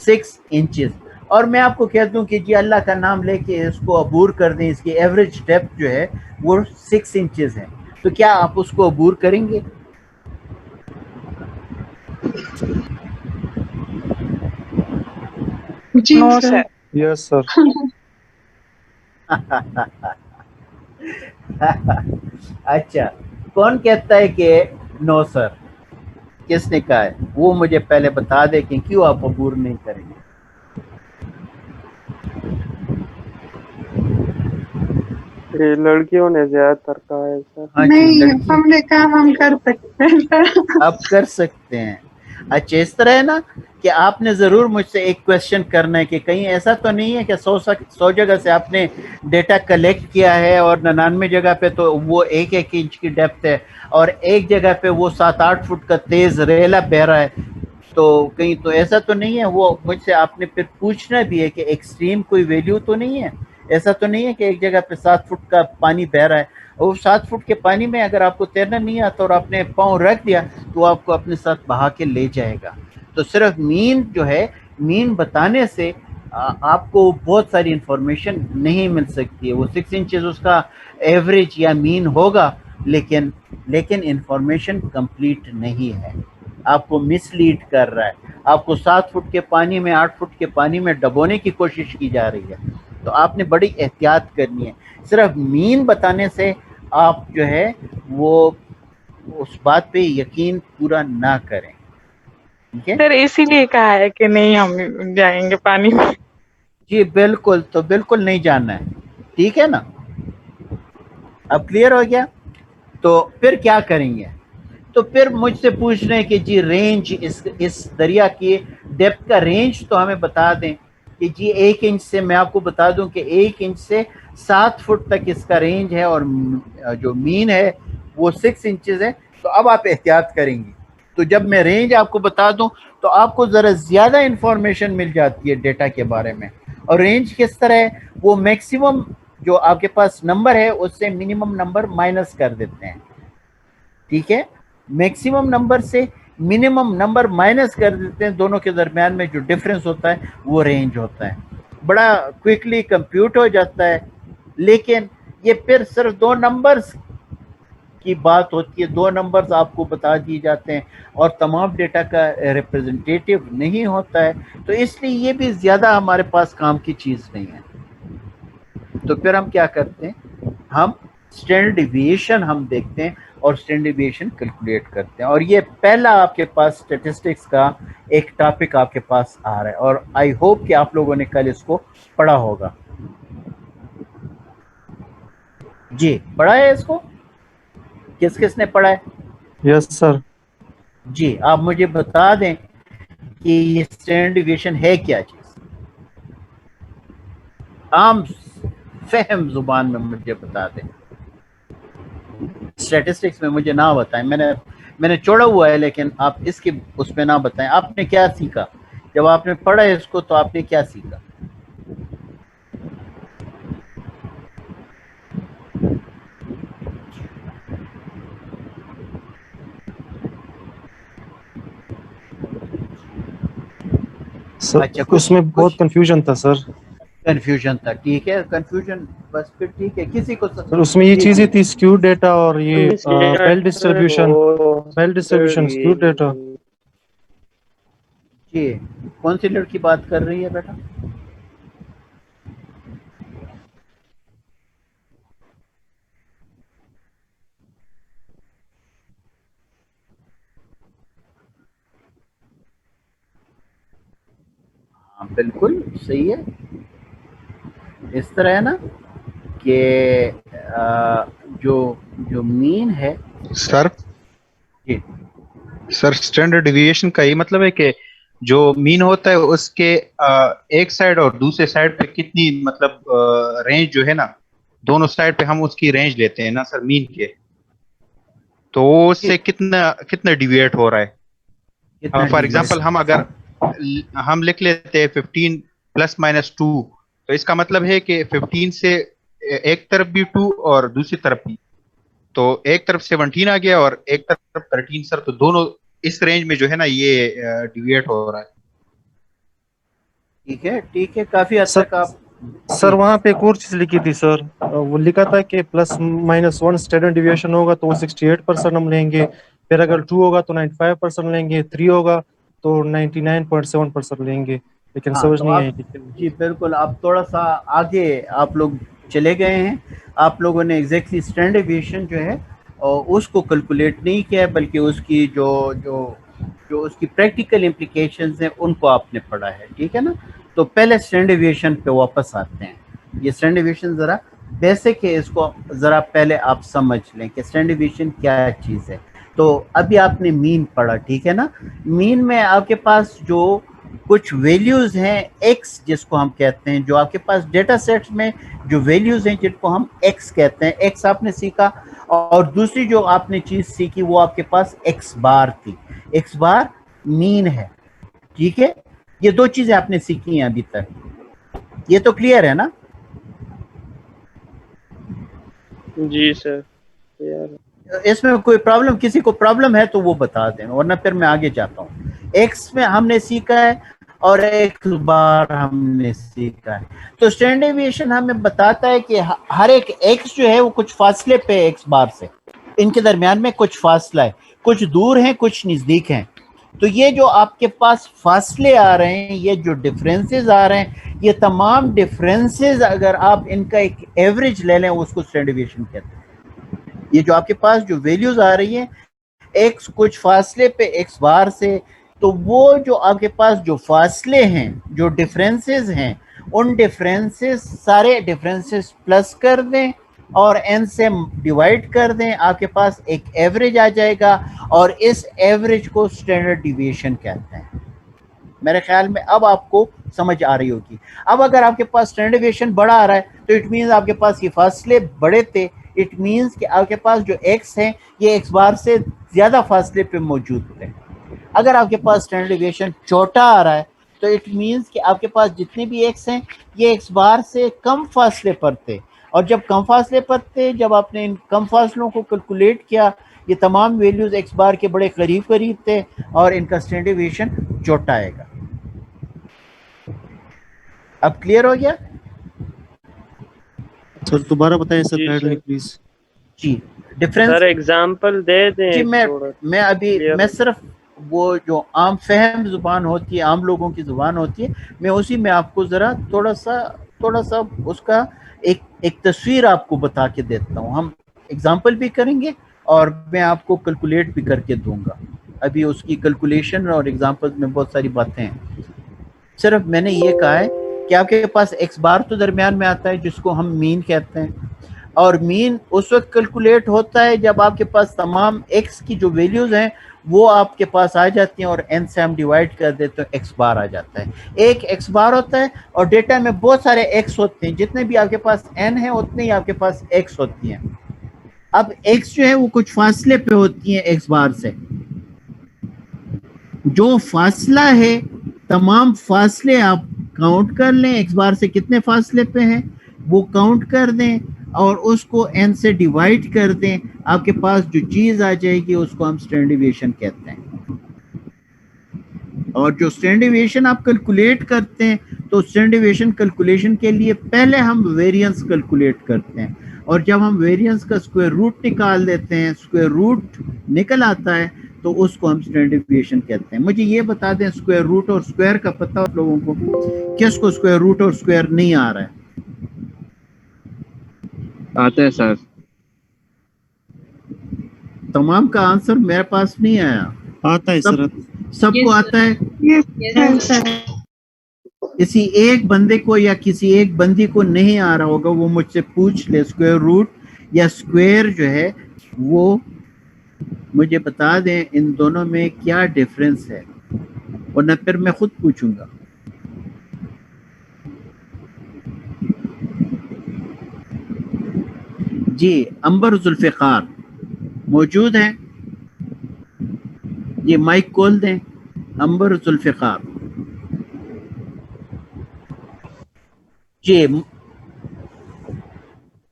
6 इंचेस, और मैं आपको कह दूं कि जी अल्लाह का नाम लेके इसको अबूर कर दें, इसकी एवरेज डेप्थ जो है वो 6 इंचेस है, तो क्या आप उसको अबूर करेंगे? जी no sir. Sir. Yes sir. अच्छा, कौन कहता है कि नो सर? किसने कहा है वो मुझे पहले बता दे कि क्यों आप अबूर नहीं करेंगे। ये लड़कियों ने ज्यादातर कहा है सर। हाँ जी, नहीं, लड़की हमने कहा हम कर सकते हैं सर। आप कर सकते हैं। अच्छा, इस तरह है ना कि आपने जरूर मुझसे एक क्वेश्चन करना है कि कहीं ऐसा तो नहीं है कि 100 जगह से आपने डेटा कलेक्ट किया है और 99 जगह पे तो वो 1-1 इंच की डेप्थ है और एक जगह पे वो 7-8 फुट का तेज रेला बह रहा है, तो कहीं तो ऐसा तो नहीं है? वो मुझसे आपने फिर पूछना भी है कि एक्सट्रीम कोई वैल्यू तो नहीं है, ऐसा तो नहीं है कि एक जगह पे 7 फुट का पानी बह रहा है और 7 फुट के पानी में अगर आपको तैरना नहीं आता और आपने पाँव रख दिया तो आपको अपने साथ बहा के ले जाएगा। तो सिर्फ मीन जो है, मीन बताने से आपको बहुत सारी इंफॉर्मेशन नहीं मिल सकती है। वो 6 इंचेस उसका एवरेज या मीन होगा, लेकिन इंफॉर्मेशन कंप्लीट नहीं है, आपको मिसलीड कर रहा है, आपको 7 फुट के पानी में 8 फुट के पानी में डबोने की कोशिश की जा रही है। तो आपने बड़ी एहतियात करनी है। सिर्फ मीन बताने से आप जो है वो उस बात पे यकीन पूरा ना करें, ठीक है? सर इसीलिए कहा है कि नहीं हम जाएंगे पानी में। जी बिल्कुल, तो बिल्कुल नहीं जानना है, ठीक है ना? अब क्लियर हो गया? तो फिर क्या करेंगे? तो फिर मुझसे पूछ रहे हैं कि जी रेंज, इस दरिया की डेप्थ का रेंज तो हमें बता दें कि जी 1 इंच से, मैं आपको बता दूं कि 1 इंच से 7 फुट तक इसका रेंज है और जो मीन है वो 6 इंचेस है। तो अब आप एहतियात करेंगे, तो जब मैं रेंज आपको बता दूं तो आपको ज़रा ज़्यादा इंफॉर्मेशन मिल जाती है डेटा के बारे में। और रेंज किस तरह है? वो मैक्सिमम जो आपके पास नंबर है उससे मिनिमम नंबर माइनस कर देते हैं, ठीक है? मैक्सिमम नंबर से मिनिमम नंबर माइनस कर देते हैं, दोनों के दरमियान में जो डिफरेंस होता है वो रेंज होता है। बड़ा क्विकली कंप्यूट हो जाता है, लेकिन ये फिर सिर्फ 2 नंबर्स की बात होती है, 2 नंबर्स आपको बता दिए जाते हैं और तमाम डेटा का रिप्रेजेंटेटिव नहीं होता है, तो इसलिए ये भी ज़्यादा हमारे पास काम की चीज़ नहीं है। तो फिर हम क्या करते हैं, हम स्टैंडर्ड डिविएशन हम देखते हैं और स्टैंडर्ड डिविएशन कैलकुलेट करते हैं। और ये पहला आपके पास स्टैटिस्टिक्स का एक टॉपिक आपके पास आ रहा है और आई होप कि आप लोगों ने कल इसको पढ़ा होगा। जी पढ़ा है इसको? किस किस ने पढ़ा है? Yes sir. जी, आप मुझे बता दें कि ये स्टैंडर्ड डिविएशन है क्या चीज, आम फहम जुबान में मुझे बता दें। स्टैटिस्टिक्स में मुझे ना बताएं, मैंने छोड़ा हुआ है, लेकिन आप इसके उसमें ना बताएं। आपने क्या सीखा जब आपने पढ़ा इसको? तो आपने क्या सीखा? सर अच्छा, उसमें बहुत कंफ्यूजन था सर। कंफ्यूजन था, ठीक है, कंफ्यूजन बस फिर ठीक है। किसी को सर उसमें ये चीजें थी, स्क्यू डेटा और ये बेल डिस्ट्रीब्यूशन स्क्यू डेटा। जी, कौन सी लड़की बात कर रही है बेटा? हाँ बिल्कुल सही है। इस तरह है ना कि जो जो मीन है sir ji, sir standard deviation का ये मतलब है कि जो मीन होता है उसके एक साइड और दूसरे साइड पे कितनी मतलब रेंज जो है ना, दोनों साइड पे हम उसकी रेंज लेते हैं ना सर मीन के, तो उससे कितना कितना डिविएट हो रहा है। कितना फॉर डिविएट? एग्जांपल हम अगर हम लिख लेते हैं 15 +-2, तो इसका मतलब है कि 15 से एक तरफ भी 2 और दूसरी तरफ भी, तो एक तरफ 17 आ गया और एक तरफ 13 सर, तो दोनों इस रेंज में जो है ना ये डिविएट हो रहा है। ठीक है, काफी हद तक आप सर वहाँ पे एक और चीज लिखी थी सर, वो लिखा था कि +-1 स्टैंडर्ड डिविएशन होगा तो वो 68% हम लेंगे, फिर अगर 2 होगा तो 95% लेंगे, 3 होगा तो 99.7% लेंगे, लेकिन हाँ, समझ तो नहीं आप आई। जी बिल्कुल, आप थोड़ा सा आगे आप लोग चले गए हैं। आप लोगों ने एग्जैक्टली स्टैंडर्ड डिविएशन जो है और उसको कैलकुलेट नहीं किया है, बल्कि उसकी जो जो जो उसकी प्रैक्टिकल इम्प्लीकेशंस हैं उनको आपने पढ़ा है, ठीक है ना। तो पहले स्टैंडर्ड डिविएशन पे वापस आते हैं। ये स्टैंडर्ड डिविएशन ज़रा बेसिक है, इसको ज़रा पहले आप समझ लें कि स्टैंडर्ड डिविएशन क्या चीज़ है। तो अभी आपने मीन पढ़ा, ठीक है ना। मीन में आपके पास जो कुछ वैल्यूज़ हैं एक्स जिसको हम कहते हैं, जो आपके पास डेटा सेट्स में जो वैल्यूज़ हैं जिनको हम एक्स कहते हैं, एक्स आपने सीखा। और दूसरी जो आपने चीज़ सीखी वो आपके पास एक्स बार थी। एक्स बार मीन है, ठीक है। ये दो चीज़ें आपने सीखी हैं अभी तक, ये तो क्लियर है ना। जी सर यार। इसमें कोई प्रॉब्लम, किसी को प्रॉब्लम है तो वो बता दें, वरना फिर मैं आगे जाता हूँ। एक्स में हमने सीखा है और एक्स बार हमने सीखा है। तो स्टैंडर्ड डिविएशन हमें बताता है कि हर एक एक्स जो है वो कुछ फासले पे एक्स बार से, इनके दरमियान में कुछ फासला है, कुछ दूर हैं कुछ नज़दीक हैं। तो ये जो आपके पास फासले आ रहे हैं, ये जो डिफरेंसेस आ रहे हैं, ये तमाम डिफरेंसेस अगर आप इनका एक एवरेज ले लें उसको स्टैंडर्ड डिविएशन कहते हैं। ये जो आपके पास जो वैल्यूज आ रही है एक्स कुछ फासले पे एक्स बार से, तो वो जो आपके पास जो फासले हैं, जो डिफरेंसेस हैं, उन डिफरेंसेस सारे डिफरेंसेस प्लस कर दें और n से डिवाइड कर दें, आपके पास एक एवरेज आ जाएगा और इस एवरेज को स्टैंडर्ड डिविएशन कहते हैं। मेरे ख्याल में अब आपको समझ आ रही होगी। अब अगर आपके पास स्टैंडर्ड डिविएशन बड़ा आ रहा है तो इट मीन्स आपके पास ये फासले बड़े थे, इट मीन्स कि आपके पास जो एक्स हैं ये एक्स बार से ज़्यादा फासले पे मौजूद थे। अगर आपके पास स्टैंडर्ड डिविएशन छोटा आ रहा है तो इट मीन्स कि आपके पास जितने भी एक्स हैं ये एक्स बार से कम फासले पर थे, और जब कम फासले पर थे, जब आपने इन कम फासलों को कैलकुलेट किया, ये तमाम वैल्यूज एक्स बार के बड़े करीब करीब थे और इनका स्टैंडर्ड डिविएशन छोटा आएगा। अब क्लियर हो गया सर दोबारा बताएं सर जी काइंडली सर। प्लीज। जी। डिफरेंस सर एग्जांपल दे दें जी, थोड़ा। मैं अभी clear मैं हो। सिर्फ वो जो आम फहम जुबान होती है, आम लोगों की जुबान होती है, मैं उसी में आपको ज़रा थोड़ा सा उसका एक तस्वीर आपको बता के देता हूँ। हम एग्जांपल भी करेंगे और मैं आपको कैलकुलेट भी करके दूंगा। अभी उसकी कैलकुलेशन और एग्जांपल में बहुत सारी बातें हैं। सिर्फ मैंने ये कहा है कि आपके पास एक्स बार तो दरमियान में आता है जिसको हम मीन कहते हैं, और मीन उस वक्त कैलकुलेट होता है जब आपके पास तमाम एक्स की जो वैल्यूज हैं वो आपके पास आ जाती हैं और एन से हम डिवाइड कर देते तो एक्स बार आ जाता है। एक एक्स बार होता है और डेटा में बहुत सारे एक्स होते हैं, जितने भी आपके पास एन है उतने ही आपके पास एक्स होती हैं। अब एक्स जो है वो कुछ फासले पे होती हैं एक्स बार से। जो फासला है, तमाम फासले आप काउंट कर लें, एक्स बार से कितने फासले पे हैं वो काउंट कर दें और उसको n से डिवाइड कर दें, आपके पास जो चीज़ आ जाएगी उसको हम स्टैंडर्ड डिविएशन कहते हैं। और जो स्टैंडर्ड डिविएशन आप कैलकुलेट करते हैं तो स्टैंडर्ड डिविएशन कैलकुलेशन के लिए पहले हम वेरिएंस कैलकुलेट करते हैं, और जब हम वेरिएंस का स्क्वायर रूट निकाल देते हैं, स्क्वायर रूट निकल आता है, तो उसको हम स्टैंडर्ड डिविएशन कहते हैं। मुझे ये बता दें, स्क्वायर रूट और स्क्वायर का पता आप लोगों को, किसको स्क्वायर रूट और स्क्वायर नहीं आ रहा है? आते हैं सर। तमाम का आंसर मेरे पास नहीं आया। आता है सर। सबको आता है? Yes sir. किसी एक बंदे को या किसी एक बंदी को नहीं आ रहा होगा, वो मुझसे पूछ ले। स्क्वायर रूट या स्क्वायर जो है वो मुझे बता दें इन दोनों में क्या डिफरेंस है। वरना फिर मैं खुद पूछूंगा। जी, अंबर जुल्फ़िकार मौजूद हैं? ये माइक खोल दें। अंबर जुल्फ़िकार जी,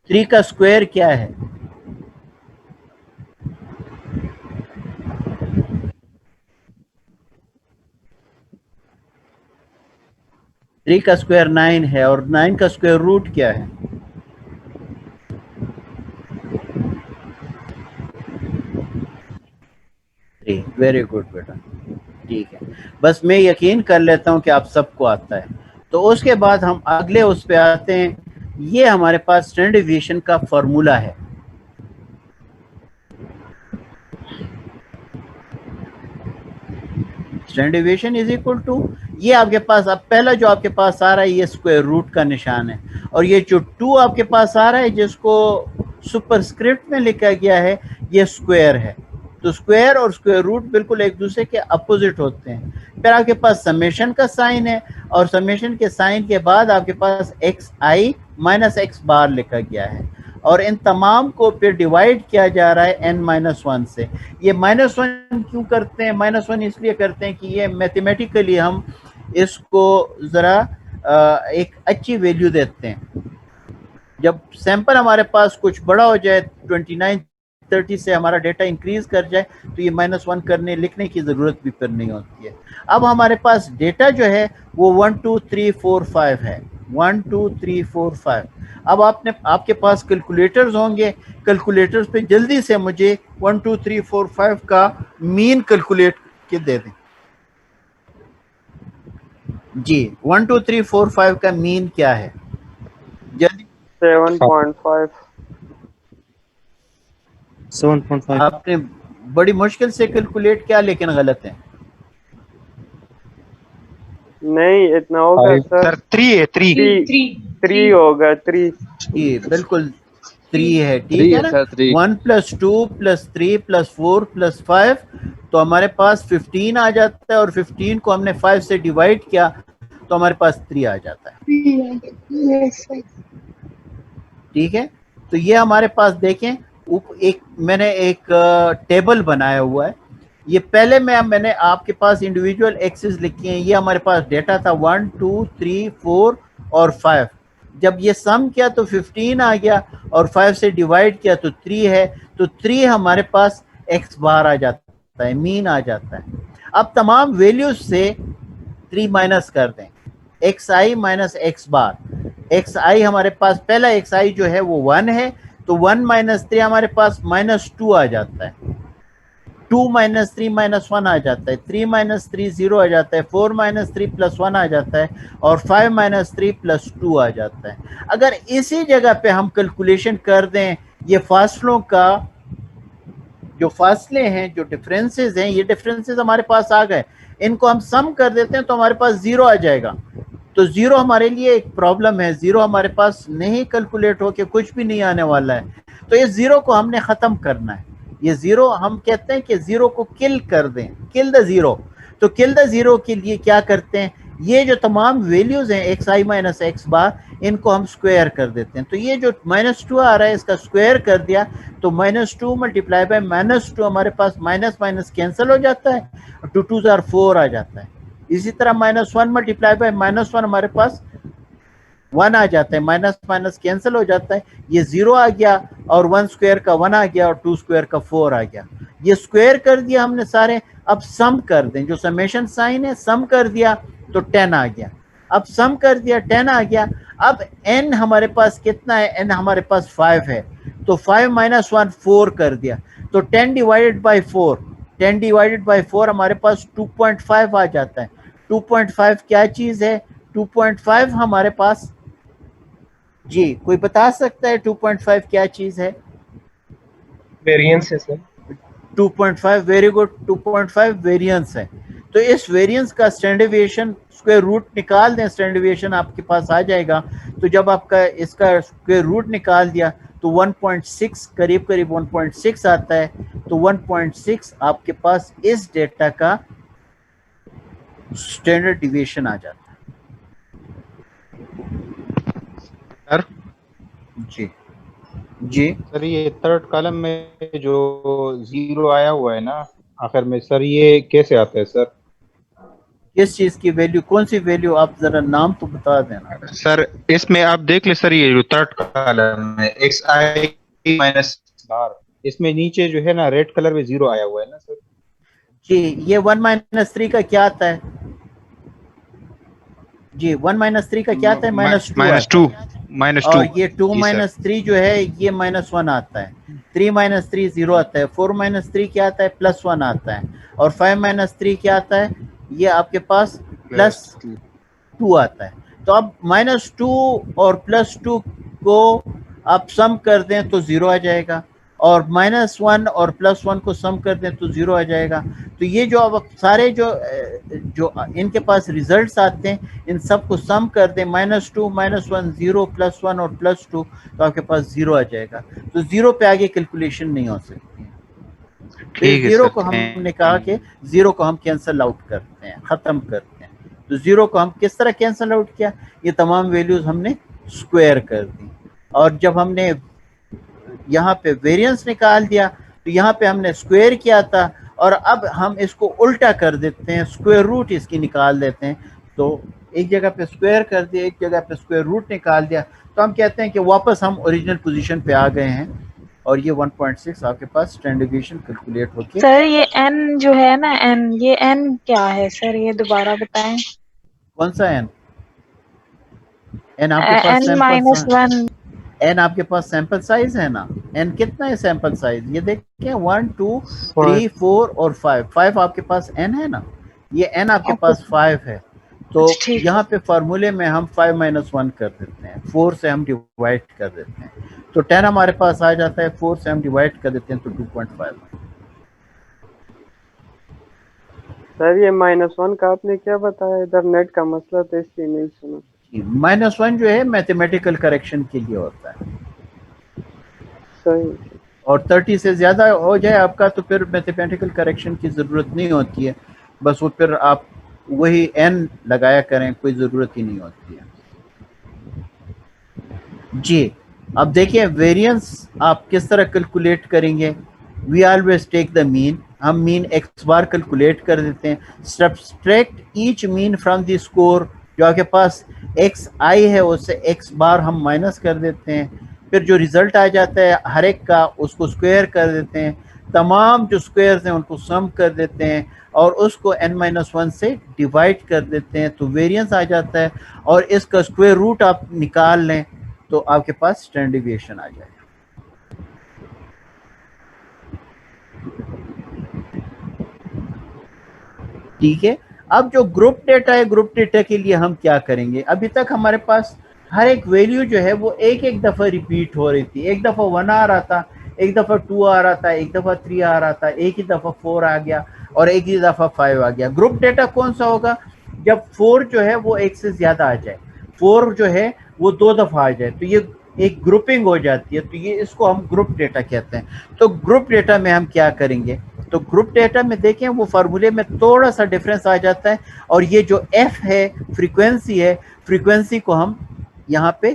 3 का स्क्वायर क्या है? थ्री का स्क्वायर 9 है और 9 का स्क्वायर रूट क्या है? वेरी गुड बेटा, ठीक है। बस मैं यकीन कर लेता हूं कि आप सबको आता है। तो उसके बाद हम अगले उस पे आते हैं। ये हमारे पास स्टैंडर्ड डेविएशन का फॉर्मूला है। Standard deviation is equal to, ये आपके पास अब पहला जो आपके पास आ रहा है ये स्क्वायर रूट का निशान है, और ये जो 2 आपके पास आ रहा है जिसको सुपरस्क्रिप्ट में लिखा गया है ये स्क्वायर है। तो स्क्वायर और स्क्वायर रूट बिल्कुल एक दूसरे के अपोजिट होते हैं। फिर आपके पास समेशन का साइन है, और समेशन के साइन के बाद आपके पास एक्स आई माइनस एक्स बार लिखा गया है, और इन तमाम को फिर डिवाइड किया जा रहा है n-1 से। ये -1 क्यों करते हैं? -1 इसलिए करते हैं कि ये मैथमेटिकली हम इसको ज़रा एक अच्छी वैल्यू देते हैं। जब सैंपल हमारे पास कुछ बड़ा हो जाए, 29-30 से हमारा डेटा इंक्रीज कर जाए, तो ये -1 करने लिखने की ज़रूरत भी फिर नहीं होती है। अब हमारे पास डेटा जो है वो 1 2 3 4 5 है, 1 2 3 4 5। अब आपके पास कैलकुलेटर्स होंगे, कैलकुलेटर्स पे जल्दी से मुझे 1 2 3 4 5 का मीन कैलकुलेट के दे दें। जी, 1 2 3 4 5 का मीन क्या है? जल्दी। 7.5। 7.5। आपने बड़ी मुश्किल से कैलकुलेट किया लेकिन गलत है। नहीं, इतना होगा सर 3 है, 3 होगा, 3। जी बिल्कुल 3 है, ठीक 3 है है ना। सर, 3। 1 + 2 + 3 + 4 + 5, तो हमारे पास 15 आ जाता है, और 15 को हमने 5 से डिवाइड किया तो हमारे पास 3 आ जाता है। Yes sir. ठीक है, तो ये हमारे पास देखें मैंने एक टेबल बनाया हुआ है। ये पहले मैंने आपके पास इंडिविजुअल एक्सिस लिखी हैं। ये हमारे पास डेटा था 1 2 3 4 और 5। जब ये सम किया तो 15 आ गया, और 5 से डिवाइड किया तो 3 है, तो 3 हमारे पास एक्स बार आ जाता है, मीन आ जाता है। अब तमाम वैल्यूज से 3 माइनस कर दें, x I minus X bar. X आई हमारे पास पहला एक्स आई जो है वो 1 है, तो 1 - 3 हमारे पास -2 आ जाता है। 2 - 3 - 1 आ जाता है, 3 - 3 0 आ जाता है, 4 - 3 + 1 आ जाता है, और 5 - 3 + 2 आ जाता है। अगर इसी जगह पे हम कैलकुलेशन कर दें ये फासलों का, जो फासले हैं, जो डिफरेंसेस हैं, ये डिफरेंसेस हमारे पास आ गए, इनको हम सम कर देते हैं तो हमारे पास 0 आ जाएगा। तो 0 हमारे लिए एक प्रॉब्लम है, 0 हमारे पास नहीं कैलकुलेट होके कुछ भी नहीं आने वाला है। तो इस 0 को हमने ख़त्म करना है। ये 0 हम कहते हैं कि 0 को किल कर दें, किल द 0। तो किल द 0 के लिए क्या करते हैं, ये जो तमाम वैल्यूज हैं एक्स आई माइनस एक्स बार, इनको हम स्क्वायर कर देते हैं। तो ये जो -2 आ रहा है इसका स्क्वायर कर दिया, तो -2 × -2 हमारे पास माइनस माइनस कैंसिल हो जाता है, 2 2 = 4 आ जाता है। इसी तरह -1 × -1 हमारे पास 1 आ जाता है, माइनस माइनस कैंसिल हो जाता है, ये 0 आ गया, और 1 स्क्वायर का 1 आ गया, और 2 स्क्वायर का 4 आ गया। ये स्क्वायर कर दिया हमने सारे। अब सम कर दें, जो समेशन साइन है सम कर दिया तो 10 आ गया। अब सम कर दिया 10 आ गया। अब n हमारे पास कितना है, n हमारे पास 5 है, तो 5 - 1 4 कर दिया, तो 10 / 4, 10 / 4 हमारे पास 2.5 आ जाता है। 2.5 क्या चीज़ है? 2.5 हमारे पास, जी कोई बता सकता है 2.5 क्या चीज़ है? वेरिएंस है सर। 2.5, वेरी गुड, 2.5 वेरिएंस है। तो इस वेरिएंस का स्टैंडर्ड डेविएशन स्क्वायर रूट निकाल दें, स्टैंडर्ड डेविएशन आपके पास आ जाएगा। तो जब आपका इसका स्क्वायर रूट निकाल दिया तो 1.6 करीब 1.6 आता है। तो 1.6 आपके पास इस डेटा का स्टैंडर्ड डिविएशन आ जाता सर है। जी जी सर ये थर्ड कॉलम में जो जीरो आया हुआ है ना आखिर में, सर ये कैसे आता है सर? किस चीज की वैल्यू, कौन सी वैल्यू, आप जरा नाम तो बता देना। सर इसमें आप देख ले सर, ये जो थर्ड कॉलम है एक्स आई माइनस बार, इसमें नीचे जो है ना रेड कलर में जीरो आया हुआ है ना सर। जी ये 1 - 3 का क्या आता है? जी 1 - 3 का क्या आता है? -2 माइनस टू और ये 2 जी सर। - 3 जो है ये -1 आता है। 3 - 3 0 आता है। 4 - 3 क्या आता है? +1 आता है। और 5 - 3 क्या आता है? ये आपके पास +2 आता है। तो अब -2 और +2 को आप सम कर दें तो 0 आ जाएगा, और -1 और +1 को सम कर दें तो 0 आ जाएगा। तो ये जो अब सारे जो इनके पास रिजल्ट्स आते हैं, इन सब को सम कर दें, -2 -1 0 +1 और +2, तो आपके पास 0 आ जाएगा। तो 0 पे आगे कैलकुलेशन नहीं हो सकती। तो इस ठीक है जीरो सर। को हमने कहा कि जीरो को हम कैंसिल आउट करते हैं, खत्म करते हैं। तो जीरो को हम किस तरह कैंसिल आउट किया? ये तमाम वैल्यूज हमने स्क्वायर कर दी, और जब हमने यहाँ पे वेरिएंस निकाल दिया तो यहाँ पे हमने स्क्वायर किया था, और अब हम इसको उल्टा कर देते हैं, स्क्वायर रूट इसकी निकाल देते हैं। तो एक जगह पे स्क्वायर कर दिया, एक जगह पे स्क्वायर रूट निकाल दिया, तो हम कहते हैं कि वापस हम ओरिजिनल पोजीशन पे आ गए हैं, और ये 1.6 आपके पास स्टैंडर्ड डिवीएशन कैलकुलेट होके। सर ये n जो है ना, n, ये n क्या है सर? ये दोबारा बताएं। कौन सा एन? एन आपके पास n सैंपल, -1। एन आपके पास सैंपल साइज है ना? एन कितना है सैंपल साइज? ये देखिए 1 2 3 4 और 5 आपके पास एन है ना? ये एन आपके पास 5 है। तो अच्छा, ठीक है। यहाँ पे फार्मूले में हम 5 - 1 कर देते हैं, 4 से हम डिवाइड कर देते हैं, तो 10 हमारे पास आ जाता है। 4 से हम डिवाइड कर देते हैं तो 2.5। सर ये -1 का आपने क्या बताया? इधर नेट का मसला था इसलिए नहीं सुना। -1 जो है मैथमेटिकल करेक्शन के लिए होता है, सही। और 30 से ज्यादा हो जाए आपका तो फिर मैथमेटिकल करेक्शन की जरूरत नहीं होती है, बस वो फिर आप वही n लगाया करें, कोई जरूरत ही नहीं होती है। जी अब देखिए वेरिएंस आप किस तरह कैलकुलेट करेंगे। We always take the mean, हम मीन x बार कैलकुलेट कर देते हैं। Subtract each mean from the score, जो आपके पास xi है उससे x बार हम माइनस कर देते हैं, फिर जो रिजल्ट आ जाता है हर एक का उसको स्क्वायर कर देते हैं, तमाम जो स्क्वायर्स हैं उनको सम कर देते हैं, और उसको n-1 से डिवाइड कर देते हैं, तो वेरिएंस आ जाता है। और इसका स्क्वायर रूट आप निकाल लें तो आपके पास स्टैंडर्ड डिविएशन आ जाएगा। ठीक है, अब जो ग्रुप डेटा है, ग्रुप डेटा के लिए हम क्या करेंगे? अभी तक हमारे पास हर एक वैल्यू जो है वो एक एक दफ़ा रिपीट हो रही थी। एक दफ़ा 1 आ रहा था, एक दफ़ा 2 आ रहा था, एक दफ़ा 3 आ रहा था, एक ही दफ़ा 4 आ गया, और एक ही दफ़ा 5 आ गया। ग्रुप डेटा कौन सा होगा? जब 4 जो है वो एक से ज़्यादा आ जाए, 4 जो है वो 2 दफ़ा आ जाए, तो ये एक ग्रुपिंग हो जाती है, तो ये इसको हम ग्रुप डेटा कहते हैं। तो ग्रुप डेटा में हम क्या करेंगे? तो ग्रुप डेटा में देखें वो फार्मूले में थोड़ा सा डिफरेंस आ जाता है, और ये जो f है फ्रीक्वेंसी है, फ्रीक्वेंसी को हम यहाँ पे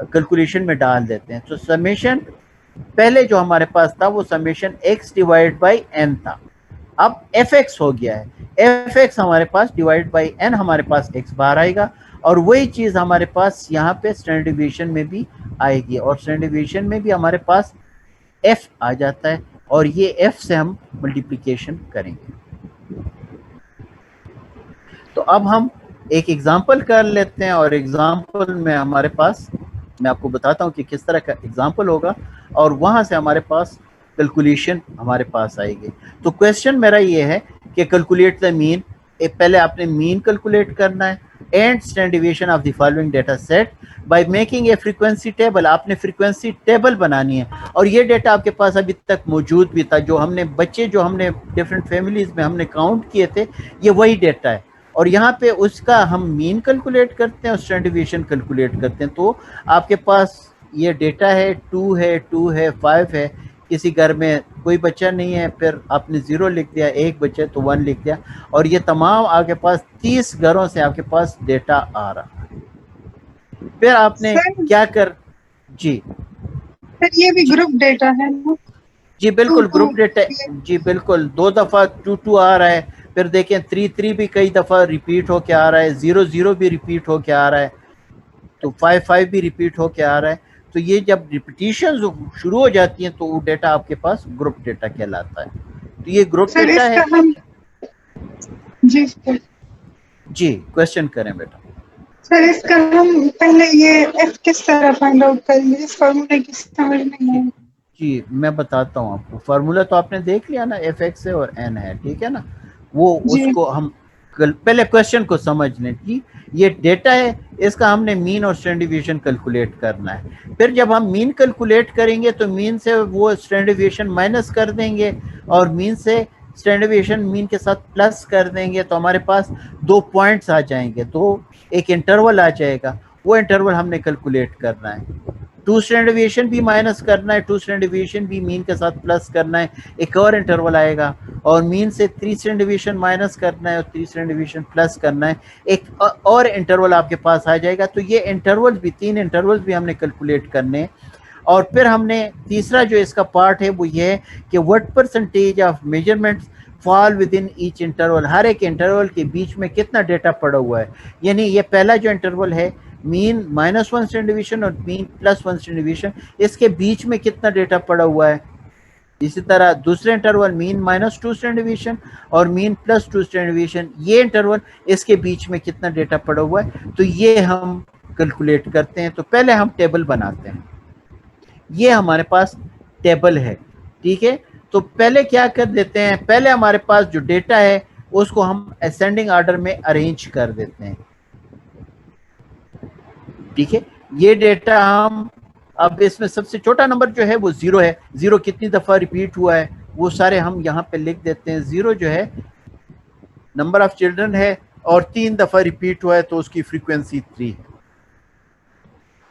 कैलकुलेशन में डाल देते हैं। तो समेशन पहले जो हमारे पास था वो summation x divide by n था, अब fx हो गया है। fx हमारे पास डिवाइड बाई n हमारे पास x बार आएगा, और वही चीज़ हमारे पास यहाँ पे स्टैंडर्ड डिवीएशन में भी आएगी, और स्टैंडर्ड डिवीएशन में भी हमारे पास f आ जाता है, और ये f से हम मल्टीप्लिकेशन करेंगे। तो अब हम एक एग्जांपल कर लेते हैं, और एग्जांपल में हमारे पास, मैं आपको बताता हूँ कि किस तरह का एग्जांपल होगा, और वहाँ से हमारे पास कैलकुलेशन हमारे पास आएगी। तो क्वेश्चन मेरा ये है कि कैलकुलेट द मीन, पहले आपने मीन कैलकुलेट करना है, and standard deviation of the following data set by making a frequency table. आपने फ्रीक्वेंसी टेबल बनानी है, और ये डेटा आपके पास अभी तक मौजूद भी था, जो हमने बच्चे जो हमने डिफरेंट फैमिलीज में हमने काउंट किए थे, ये वही डेटा है, और यहाँ पे उसका हम मीन कैलकुलेट करते हैं और स्टैंडर्ड डिवीएशन कैलकुलेट करते हैं। तो आपके पास ये डेटा है, 2 है, 2 है, 5 है, किसी घर में कोई बच्चा नहीं है, फिर आपने 0 लिख दिया, एक बच्चा तो 1 लिख दिया, और ये तमाम आपके पास 30 घरों से आपके पास डेटा आ रहा है। फिर आपने सर क्या कर जी सर ये भी ग्रुप डेटा है ना? जी बिल्कुल 2 ग्रुप डेटा, जी बिल्कुल 2 दफ़ा 2 आ रहा है, फिर देखें 3 भी कई दफ़ा रिपीट होके आ रहा है, 0 भी रिपीट होके आ रहा है, तो 5 भी रिपीट होके आ रहा है। तो ये जब रिपीटिशन शुरू हो जाती हैं तो वो डेटा आपके पास ग्रुप डेटा कहलाता है। तो ये ग्रुप सर डेटा है। इसका हम जी सर जी क्वेश्चन करें बेटा। सर इसका हम पहले ये एफ किस तरह फाइंड आउट करेंगे, इस फॉर्मूले की समझ नहीं जी आई। जी मैं बताता हूँ आपको, फार्मूला तो आपने देख लिया ना, एफ एक्स है और एन है, ठीक है ना, वो जी उसको हम पहले क्वेश्चन को समझ लें कि ये डेटा है, इसका हमने मीन और स्टैंडर्ड डिवीएशन कैलकुलेट करना है। फिर जब हम मीन कैलकुलेट करेंगे तो मीन से वो स्टैंडर्ड डिवीएशन माइनस कर देंगे और मीन से स्टैंडर्ड डिवीएशन मीन के साथ प्लस कर देंगे, तो हमारे पास 2 पॉइंट्स आ जाएंगे, तो एक इंटरवल आ जाएगा, वो इंटरवल हमने कैलकुलेट करना है। 2 स्टैंडर्ड डिवीएशन भी माइनस करना है, 2 स्टैंडर्ड डिवीएशन भी मीन के साथ प्लस करना है, एक और इंटरवल आएगा, और मीन से 3 स्टैंडर्ड डिवीएशन माइनस करना है और 3 स्टैंडर्ड डिवीएशन प्लस करना है, एक और इंटरवल आपके पास आ जाएगा। तो ये इंटरवल भी 3 इंटरवल्स भी हमने कैलकुलेट करने हैं। और फिर हमने तीसरा जो इसका पार्ट है वो ये है कि what percentage of measurements fall within each interval, हर एक इंटरवल के बीच में कितना डेटा पड़ा हुआ है। यानी ये पहला जो इंटरवल है मीन -1 स्टैंडर्ड डिवीएशन और मीन +1 स्टैंडर्ड डिवीएशन, इसके बीच में कितना डेटा पड़ा हुआ है। इसी तरह दूसरे इंटरवल मीन -2 स्टैंडर्ड डिवीएशन और मीन +2 स्टैंडर्ड डिवीएशन, ये इंटरवल इसके बीच में कितना डेटा पड़ा हुआ है, तो ये हम कैलकुलेट करते हैं। तो पहले हम टेबल बनाते हैं, ये हमारे पास टेबल है, ठीक है। तो पहले क्या कर देते हैं, पहले हमारे पास जो डेटा है उसको हम असेंडिंग ऑर्डर में अरेंज कर देते हैं, ठीक है। ये डेटा हम, अब इसमें सबसे छोटा नंबर जो है वो 0 है, 0 कितनी दफ़ा रिपीट हुआ है वो सारे हम यहाँ पे लिख देते हैं। 0 जो है नंबर ऑफ चिल्ड्रन है और 3 दफ़ा रिपीट हुआ है तो उसकी फ्रीक्वेंसी 3 है।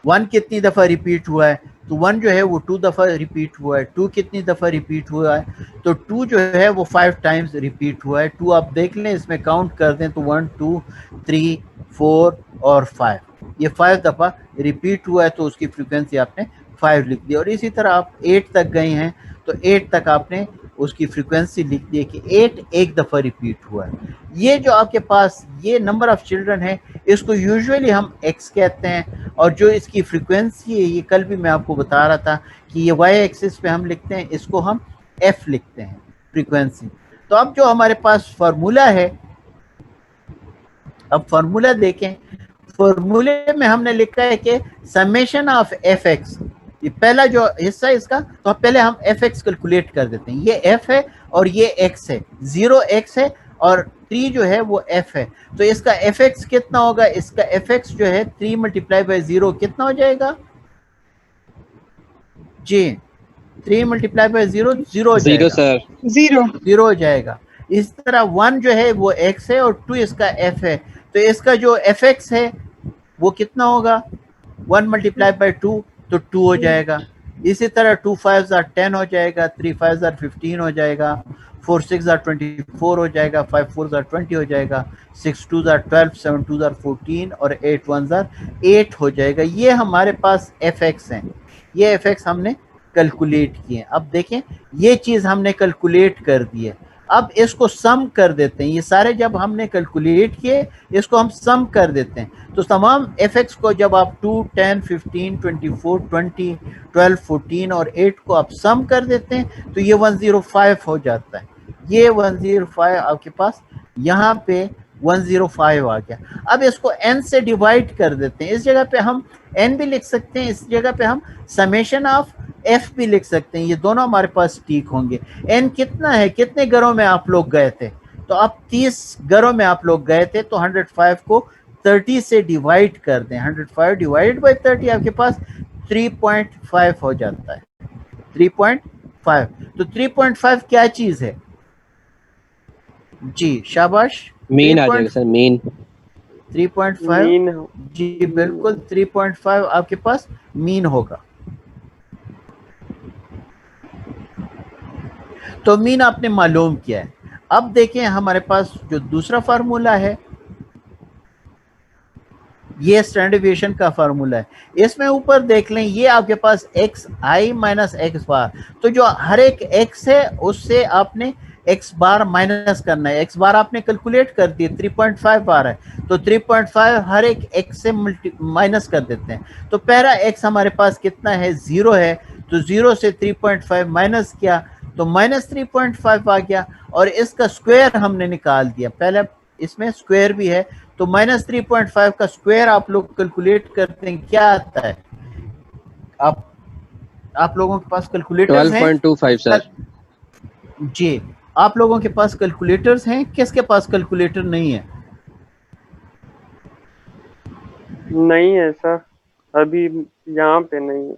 1 कितनी दफ़ा रिपीट हुआ है, तो 1 जो है वो 2 दफ़ा रिपीट हुआ है। 2 कितनी दफ़ा रिपीट हुआ है, तो 2 जो है वो 5 टाइम्स रिपीट हुआ है। 2 आप देख लें, इसमें काउंट कर दें तो 1 2 3 4 और 5, ये 5 दफ़ा रिपीट हुआ है तो उसकी फ्रीक्वेंसी आपने 5 लिख दी। और इसी तरह आप 8 तक गए हैं तो 8 तक आपने उसकी फ्रीक्वेंसी लिख दी कि 8 एक दफ़ा रिपीट हुआ है। ये जो आपके पास ये नंबर ऑफ चिल्ड्रन है इसको यूजुअली हम x कहते हैं, और जो इसकी फ्रीक्वेंसी है ये कल भी मैं आपको बता रहा था कि ये y एक्सिस पे हम लिखते हैं, इसको हम f लिखते हैं फ्रीक्वेंसी। तो अब जो हमारे पास फार्मूला है, अब फार्मूला देखें, फार्मूले में हमने लिखा है कि समेशन ऑफ एफ एक्स, ये पहला जो हिस्सा है इसका, तो पहले हम एफ एक्स कैलकुलेट कर देते हैं। ये एफ है और ये एक्स है, 0 एक्स है और 3 जो है वो एफ है। तो इसका एफ एक्स कितना होगा, इसका एफ एक्स जो है 3 × 0 कितना हो जाएगा जी, 3 × 0 0 हो जाएगा, सर 0 हो जाएगा। इस तरह 1 जो है वो x है और 2 इसका f है, तो इसका जो fx है वो कितना होगा, 1 × 2 तो 2 हो जाएगा। इसी तरह 2 5s are 10 हो जाएगा, 3 5s are 15 हो जाएगा, 4 6s are 24 हो जाएगा, 5 4s are 20 हो जाएगा, 6 2s are 12, 7 2s are 14 और 8 1s are 8 हो जाएगा। ये हमारे पास fx हैं, ये fx हमने कैलकुलेट किए। अब देखें ये चीज़ हमने कैलकुलेट कर दी है, अब इसको सम कर देते हैं। ये सारे जब हमने कैलकुलेट किए इसको हम सम कर देते हैं, तो तमाम fx को जब आप 2 10 15 24 20 12 14 और 8 को आप सम कर देते हैं तो ये 105 हो जाता है। ये 105 आपके पास यहाँ पे 105 आ गया। अब इसको n से डिवाइड कर देते हैं, इस जगह पे हम n भी लिख सकते हैं, इस जगह पे हम समेशन ऑफ f भी लिख सकते हैं, ये दोनों हमारे पास ठीक होंगे। n कितना है, कितने घरों में आप लोग गए थे, तो अब 30 घरों में आप लोग गए थे, तो 105 को 30 से डिवाइड कर दें, 105 डिवाइड बाई 30 आपके पास 3.5 हो जाता है, 3.5। तो 3.5 क्या चीज है जी, शाबाश, मीन आ जाएगा सर, मीन 3.5 मीन जी बिल्कुल, 3.5 आपके पास मीन होगा। तो मीन आपने मालूम किया है। अब देखें हमारे पास जो दूसरा फार्मूला है, ये स्टैंडर्ड डेविएशन का फार्मूला है। इसमें ऊपर देख लें, ये आपके पास एक्स आई माइनस एक्स बार, तो जो हर एक एक्स है उससे आपने एक्स बार माइनस करना है। एक्स बार आपने कैलकुलेट कर दिए, 3.5 बार है, तो 3.5 हर एक एक्स से माइनस कर देते हैं। तो पहला एक्स हमारे पास कितना है, 0 है, तो 0 से 3.5 माइनस किया तो माइनस 3.5 आ गया, और इसका स्क्वायर हमने निकाल दिया। पहले इसमें स्क्वायर भी है, तो माइनस 3.5 का स्क्वायर आप लोग कैलकुलेट करते हैं, क्या आता है? आप लोगों के पास कैलकुलेटर्स हैं? 12.25 सर। जी, आप लोगों के पास कैलकुलेटर्स हैं? किसके पास कैलकुलेटर नहीं है? नहीं है सर, अभी यहाँ पे नहीं है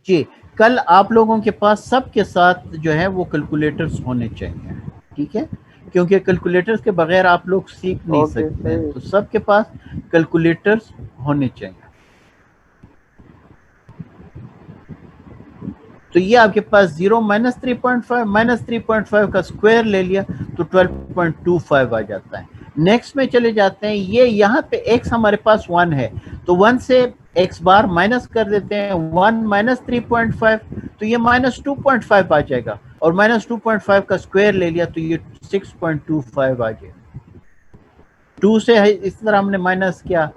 जी, कल आप लोगों के पास सबके साथ जो है वो कैलकुलेटर्स होने चाहिए, ठीक है, क्योंकि कैलकुलेटर्स के बगैर आप लोग सीख नहीं ओके, सकते हैं। सही। तो सबके पास कैलकुलेटर्स होने चाहिए। तो ये आपके पास 0 माइनस 3.5 का स्क्वायर ले लिया तो 12.25 आ जाता है। नेक्स्ट में चले जाते हैं, ये यहाँ पे x हमारे पास 1 है, तो 1 से x बार माइनस कर देते हैं, 1 माइनस 3.5, तो ये माइनस 2.5 आ जाएगा, और माइनस 2.5 का स्क्वायर ले लिया तो ये 6.25 आ जाएगा। 2 से इस तरह हमने माइनस किया,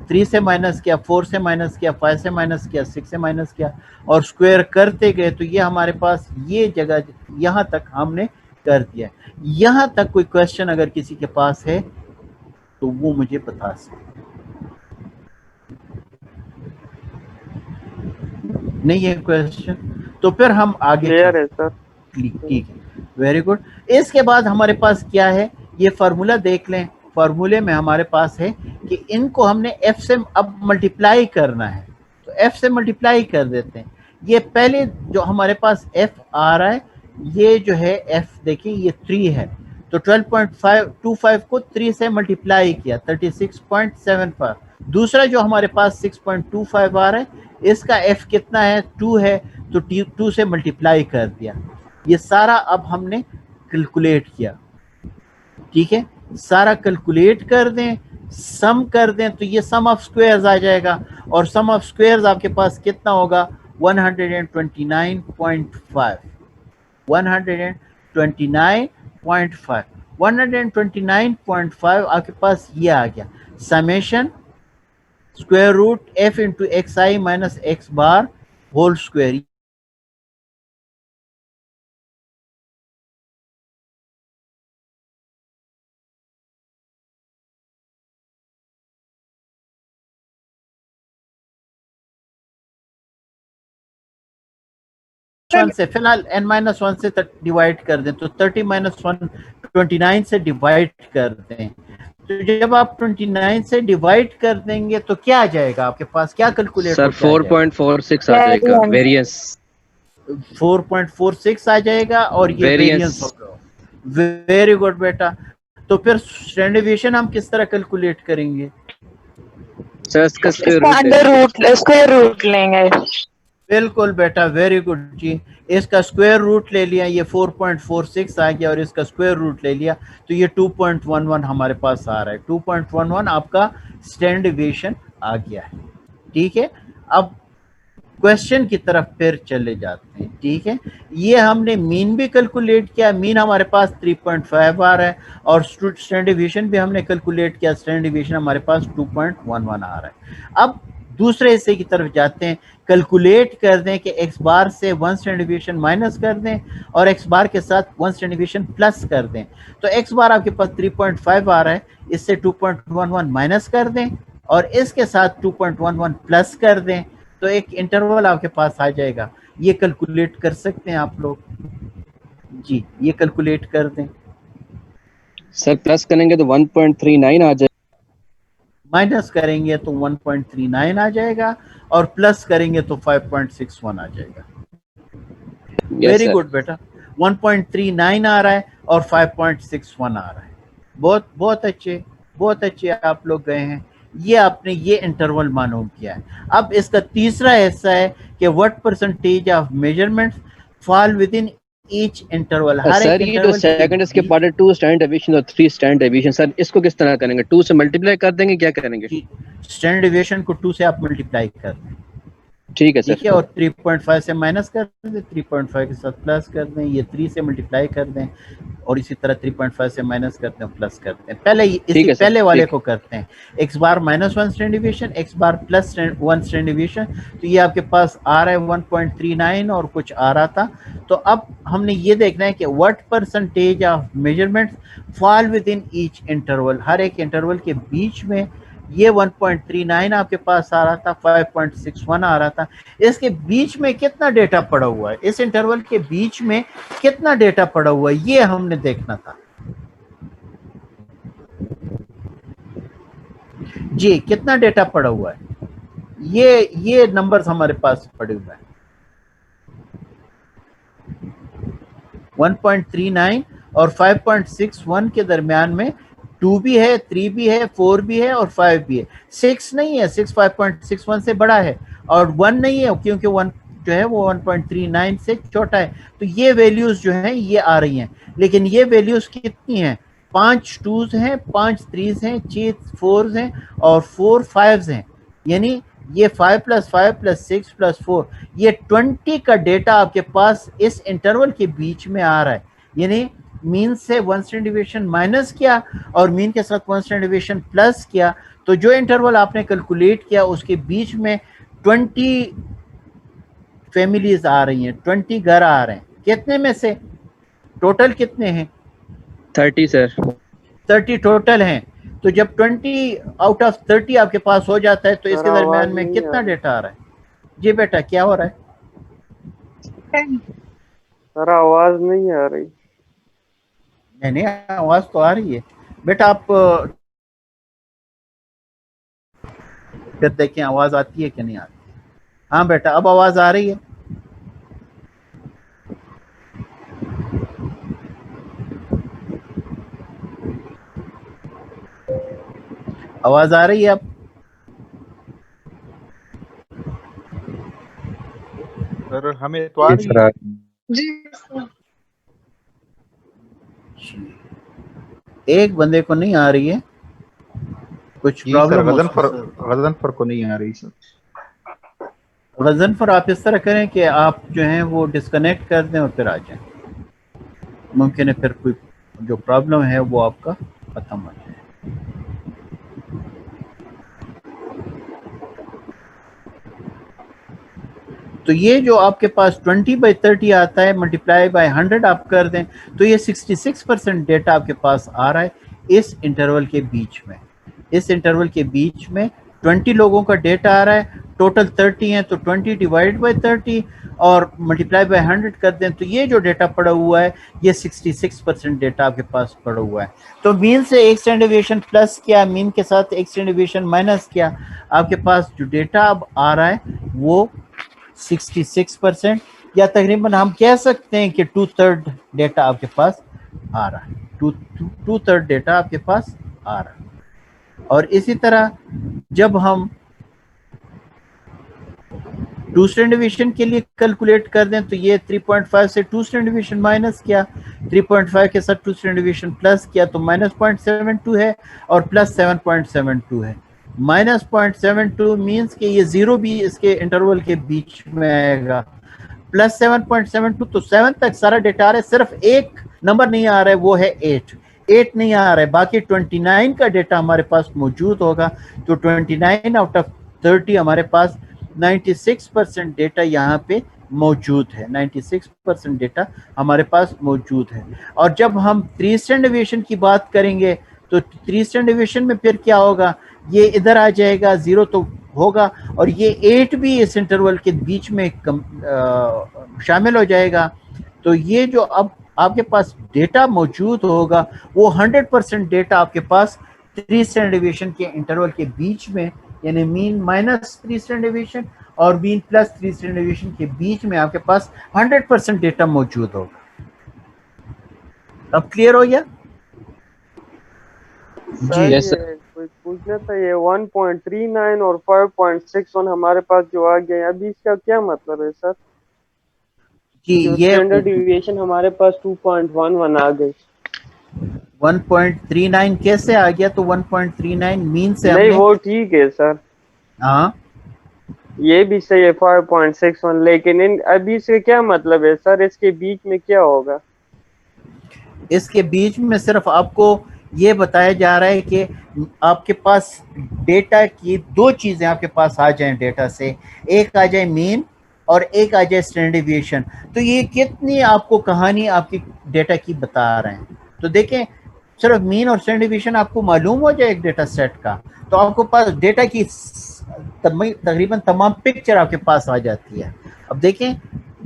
3 से माइनस किया, 4 से माइनस किया, 5 से माइनस किया, 6 से माइनस किया, और स्क्वायर करते गए तो ये हमारे पास ये जगह यहाँ तक हमने कर दिया। यहाँ तक कोई क्वेश्चन अगर किसी के पास है तो वो मुझे बता सकते। नहीं है क्वेश्चन, तो फिर हम आगे क्लियर है सर। ठीक है, वेरी गुड। इसके बाद हमारे पास क्या है, ये फार्मूला देख लें। फार्मूले में हमारे पास है कि इनको हमने f से अब मल्टीप्लाई करना है, तो f से मल्टीप्लाई कर देते हैं। ये पहले जो हमारे पास f आ रहा है, ये जो है f देखिए ये 3 है, तो 12.25 को 3 से मल्टीप्लाई किया 36.75। दूसरा जो हमारे पास 6.25 आ रहा है, इसका f कितना है, 2 है, तो 2 से मल्टीप्लाई कर दिया। ये सारा अब हमने कैलकुलेट किया, ठीक है, सारा कैलकुलेट कर दें, सम कर दें, तो ये सम ऑफ स्क्वायर्स आ जाएगा, और सम ऑफ स्क्वायर्स आपके पास कितना होगा, 129.5 129.5 आपके पास ये आ गया। Summation square root f into X I minus X bar whole square. से फिलहाल n-1 से डिवाइड कर दें, तो 30-1 29 से डिवाइड कर दें, तो जब आप 29 से डिवाइड कर देंगे तो क्या आ जाएगा आपके पास, क्या कैलकुलेट सर 4.46 आ जाएगा वेरिएंस। 4.46 आ जाएगा, और ये वेरिएंस होगा। वेरी गुड बेटा। तो फिर स्टैंडर्ड डेविएशन हम किस तरह कैलकुलेट करेंगे? सर इसका स्क्वायर रूट लेंगे। बिल्कुल बेटा, वेरी गुड जी। इसका स्क्वायर रूट ले लिया, ये 4.46 आ गया, और इसका स्क्वायर रूट ले लिया तो ये 2.11 हमारे पास आ रहा है। 2.11 आपका स्टैंडर्ड डेविएशन आ गया है, ठीक है। अब क्वेश्चन की तरफ फिर चले जाते हैं, ठीक है। ये हमने मीन भी कैलकुलेट किया, मीन हमारे पास 3.5 आ रहा है, और स्टैंडर्ड डेविएशन भी हमने कैलकुलेट किया, स्टैंडर्ड डेविएशन हमारे पास 2.11 आ रहा है। अब दूसरे हिस्से की तरफ जाते हैं, कैलकुलेट कर दें कि x बार से 1 स्टैंडर्ड डेविएशन माइनस कर दें, और x बार के साथ 1 स्टैंडर्ड डेविएशन प्लस कर दें। तो x बार आपके पास 3.5 आ रहा है, इससे 2.11 माइनस कर दें, और इसके साथ 2.11 प्लस कर दें, तो एक इंटरवल आपके पास आ जाएगा। ये कैलकुलेट कर सकते हैं आप लोग जी, ये कैलकुलेट कर दें। सर प्लस करेंगे तो 1.39 आ जाएगा, माइनस करेंगे तो 1.39 आ जाएगा, और प्लस करेंगे तो 5.61 आ जाएगा। वेरी गुड बेटा, 1.39 आ रहा है और 5.61 आ रहा है। बहुत बहुत अच्छे आप लोग गए हैं। ये आपने ये इंटरवल मालूम किया है। अब इसका तीसरा हिस्सा है कि what percentage of measurements fall within each interval, her sir एक ये जो सेकंड इसके पार्ट है 2 स्टैंडर्ड डेविएशन और 3 स्टैंडर्ड डेविएशन, सर इसको किस तरह करेंगे? 2 से मल्टीप्लाई कर देंगे, क्या करेंगे? स्टैंडर्ड डेविएशन को 2 से आप मल्टीप्लाई कर दें, ठीक है सर। ठीक है, और 3.5 से माइनस कर दें, 3.5 के साथ प्लस कर दें, ये 3 से मल्टीप्लाई कर दें और इसी तरह 3.5 से माइनस करते हैं, प्लस करते हैं। पहले इसी पहले वाले को करते हैं, x बार माइनस 1 स्टैंडर्ड डेविएशन, x बार प्लस 1 स्टैंडर्ड डेविएशन, तो ये आपके पास आ रहा है 1.39 और कुछ आ रहा था। तो अब हमने ये देखना है कि what percentage of measurement fall within each interval, हर एक इंटरवल के बीच में ये 1.39 आपके पास आ रहा था, 5.61 आ रहा था, इसके बीच में कितना डेटा पड़ा हुआ है, इस इंटरवल के बीच में कितना डेटा पड़ा हुआ है, ये हमने देखना था। जी कितना डेटा पड़ा हुआ है, ये नंबर्स हमारे पास पड़े हुए हैं, 1.39 और 5.61 के दरमियान में 2 भी है, 3 भी है, 4 भी है और 5 भी है। 6 नहीं है, 6 5.61 से बड़ा है, और 1 नहीं है क्योंकि 1 जो है वो 1.39 से छोटा है। तो ये वैल्यूज जो हैं ये आ रही हैं, लेकिन ये वैल्यूज कितनी हैं? 5 2s हैं, 5 3s हैं, 6 4s हैं और 4 5s हैं, यानी ये 5 + 5 + 6 + 4, ये 20 का डेटा आपके पास इस इंटरवल के बीच में आ रहा है। यानी मीन से 1 स्टैंडर्ड डेविएशन माइनस किया और मीन के साथ 1 स्टैंडर्ड डेविएशन प्लस किया, तो जो इंटरवल आपने कैलकुलेट किया उसके बीच में 20 फैमिलीज आ रही हैं, 20 घर आ रहे हैं। कितने में से? टोटल कितने हैं? 30 सर। 30 टोटल हैं। तो जब 20 आउट ऑफ 30 आपके पास हो जाता है तो इसके दरमियान में कितना डेटा आ रहा है? जी बेटा क्या हो रहा है? सर आवाज नहीं आ रही। नहीं आवाज तो आ रही है बेटा, आप फिर देखें आवाज आती है कि नहीं आती। हाँ बेटा अब आवाज आ रही है। आवाज आ रही है अब? सर हमें तो आ रही है। जी एक बंदे को नहीं आ रही है, कुछ प्रॉब्लम। गजनफर को नहीं आ रही सर। गजनफर आप इस तरह करें कि आप जो हैं वो डिस्कनेक्ट कर दें और फिर आ जाएं, मुमकिन है फिर कोई जो प्रॉब्लम है वो आपका खत्म हो जाए। तो ये जो आपके पास 20/30 आता है, मल्टीप्लाई बाय 100 आप कर दें तो ये 66% डेटा आपके पास आ रहा है इस इंटरवल के बीच में। इस इंटरवल के बीच में 20 लोगों का डेटा आ रहा है, टोटल 30 हैं, तो 20 डिवाइड बाय 30 और मल्टीप्लाई बाय 100 कर दें तो ये जो डेटा पड़ा हुआ है ये 66% डेटा आपके पास पड़ा हुआ है। तो मीन से एक स्टैंडर्ड डेविएशन प्लस किया, मीन के साथ एक स्टैंडर्ड डेविएशन माइनस किया, आपके पास जो डेटा अब आ रहा है वो 66%, या तकरीबन हम कह सकते हैं कि 2/3 डेटा आपके पास आ रहा है, 2/3 डेटा आपके पास आ रहा है। और इसी तरह जब हम 2 स्टैंडर्ड डेविएशन के लिए कैलकुलेट कर दें तो ये 3.5 से 2 स्टैंडर्ड डेविएशन माइनस किया, 3.5 के साथ 2 स्टैंडर्ड डेविएशन प्लस किया तो -0.72 है और प्लस 7.72 है। -0.72 मीन्स कि ये जीरो भी इसके इंटरवल के बीच में आएगा, प्लस 7.72, तो 7 तक सारा डेटा आ रहा है, सिर्फ एक नंबर नहीं आ रहा है वो है 8 नहीं आ रहा है, बाकी 29 का डेटा हमारे पास मौजूद होगा। तो 29 आउट ऑफ 30 हमारे पास 96% डेटा यहाँ पे मौजूद है, 96% डेटा हमारे पास मौजूद है। और जब हम 3 स्टैंडर्ड डेविएशन की बात करेंगे तो 3 स्टैंडर्ड डेविएशन में फिर क्या होगा, ये इधर आ जाएगा, 0 तो होगा और ये 8 भी इस इंटरवल के बीच में शामिल हो जाएगा। तो ये जो अब आपके पास डेटा मौजूद होगा वो 100% डेटा आपके पास 3 स्टैंडर्ड डेविएशन के इंटरवल के बीच में, यानी मीन -3 स्टैंडर्ड डेविएशन और मीन +3 स्टैंडर्ड डेविएशन के बीच में आपके पास 100% डेटा मौजूद होगा। अब क्लियर हो गया? जी यस सर। कोई पूछना था, ये 1.39 और 5.61 हमारे पास जो आ गया, अभी इसका क्या मतलब है सर? जी जो ये स्टैंडर्ड डिविएशन हमारे पास 2.11 आ गई। 1.39 कैसे आ गया? तो 1.39 मीन से नहीं हमने, वो ठीक है सर, हाँ ये भी सही है 5.61, लेकिन इन अभी से क्या मतलब है सर, इसके बीच में क्या होगा? इसके बीच में सिर्फ आपको ये बताया जा रहा है कि आपके पास डेटा की दो चीजें आपके पास आ जाएं डेटा से, एक आ जाए मीन और एक आ जाए स्टैंडर्ड डिविएशन। तो ये कितनी आपको कहानी आपकी डेटा की बता रहे हैं। तो देखें, सिर्फ मीन और स्टैंडर्ड डिविएशन आपको मालूम हो जाए एक डेटा सेट का, तो आपको पास डेटा की तकरीबन तमाम पिक्चर आपके पास आ जाती है। अब देखें,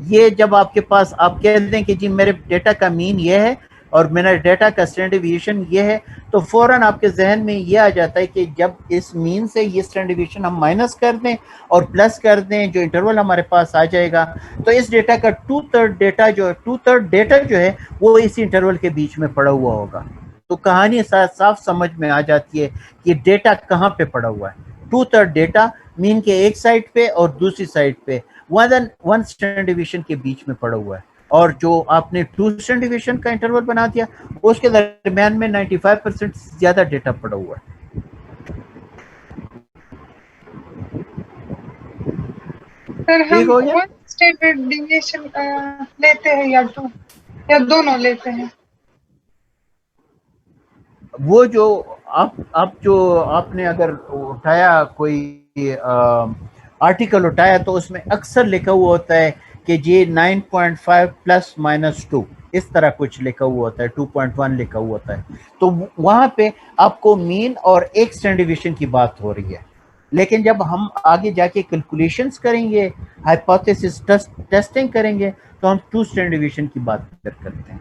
ये जब आपके पास आप कह दें कि जी मेरे डेटा का मीन ये है और मेरा डेटा का स्टैंडर्ड डिविएशन ये है, तो फौरन आपके जहन में ये आ जाता है कि जब इस मीन से ये स्टैंडर्ड डिविएशन हम माइनस कर दें और प्लस कर दें, जो इंटरवल हमारे पास आ जाएगा, तो इस डेटा का टू थर्ड डेटा जो है वो इसी इंटरवल के बीच में पड़ा हुआ होगा। तो कहानी साफ समझ में आ जाती है कि डेटा कहाँ पे पड़ा हुआ है। टू थर्ड डेटा मीन के एक साइड पे और दूसरी साइड पे वन स्टैंडर्ड डिविएशन के बीच में पड़ा हुआ है। और जो आपने टू स्टैंडर्ड डिविएशन का इंटरवल बना दिया, उसके दरमियान में 95% ज्यादा डेटा पड़ा हुआ है। सर हम ठीक हो गया? 1 स्टैंडर्ड डिविएशन लेते हैं या 2 या दोनों लेते हैं? वो जो आप जो आपने अगर उठाया कोई आर्टिकल उठाया, तो उसमें अक्सर लिखा हुआ होता है कि ये 9.5 प्लस माइनस 2, इस तरह कुछ लिखा हुआ होता है, 2.1 लिखा हुआ होता है। तो वहां पे आपको मीन और एक स्टैंडर्ड डिविएशन की बात हो रही है। लेकिन जब हम आगे जाके कैलकुलेशंस करेंगे, हाइपोथेसिस टेस्टिंग करेंगे, तो हम टू स्टैंडर्ड डिविएशन की बात करते हैं।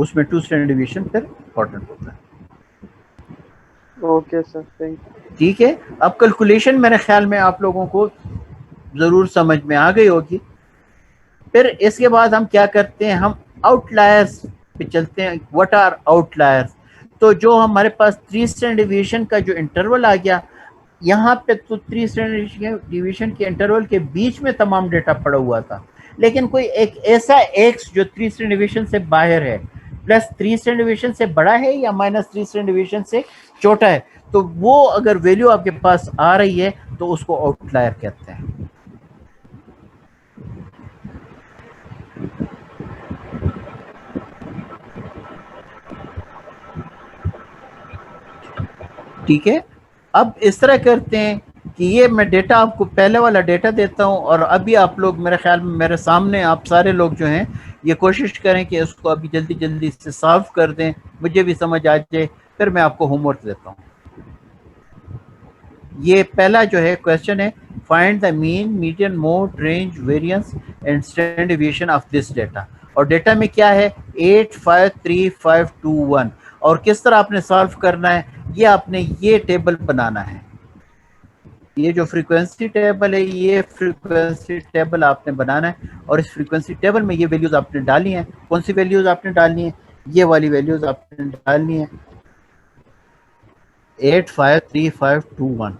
उसमें टू स्टैंडर्ड डिविएशन फिर इंपॉर्टेंट होता है। Okay sir, thank you. ठीक है, अब कैलकुलेशन मेरे ख्याल में आप लोगों को जरूर समझ में आ गई होगी। फिर इसके बाद हम क्या करते हैं, हम आउटलायर्स पे चलते हैं। What are outliers? तो जो हमारे पास 3 स्टैंडर्ड डिविएशन का जो इंटरवल आ गया, यहाँ पे तो 3 स्टैंडर्ड डिविएशन के इंटरवल के बीच में तमाम डेटा पड़ा हुआ था, लेकिन कोई एक ऐसा एक्स जो 3 स्टैंडर्ड डिविएशन से बाहर है, प्लस 3 स्टैंडर्ड डिविएशन से बड़ा है या माइनस 3 स्टैंडर्ड डिविएशन से छोटा है, तो वो अगर वैल्यू आपके पास आ रही है तो उसको आउटलायर कहते हैं। ठीक है, अब इस तरह करते हैं कि ये मैं डेटा आपको पहले वाला डेटा देता हूं, और अभी आप लोग मेरे ख्याल में मेरे सामने आप सारे लोग जो हैं ये कोशिश करें कि इसको अभी जल्दी जल्दी से सॉल्व कर दें, मुझे भी समझ आ जाए, फिर मैं आपको होमवर्क देता हूं। ये पहला जो है क्वेश्चन है, find the mean, median, mode, range, variance and standard deviation of this data. और डेटा में क्या है, 85351। और किस तरह आपने सॉल्व करना है, ये आपने ये टेबल बनाना है। ये जो फ्रीक्वेंसी टेबल है, ये फ्रीक्वेंसी टेबल आपने बनाना है, और इस फ्रीक्वेंसी टेबल में ये वैल्यूज आपने डालनी है। कौन सी वैल्यूज आपने डालनी है? ये वाली वैल्यूज आपने डालनी है, 85351,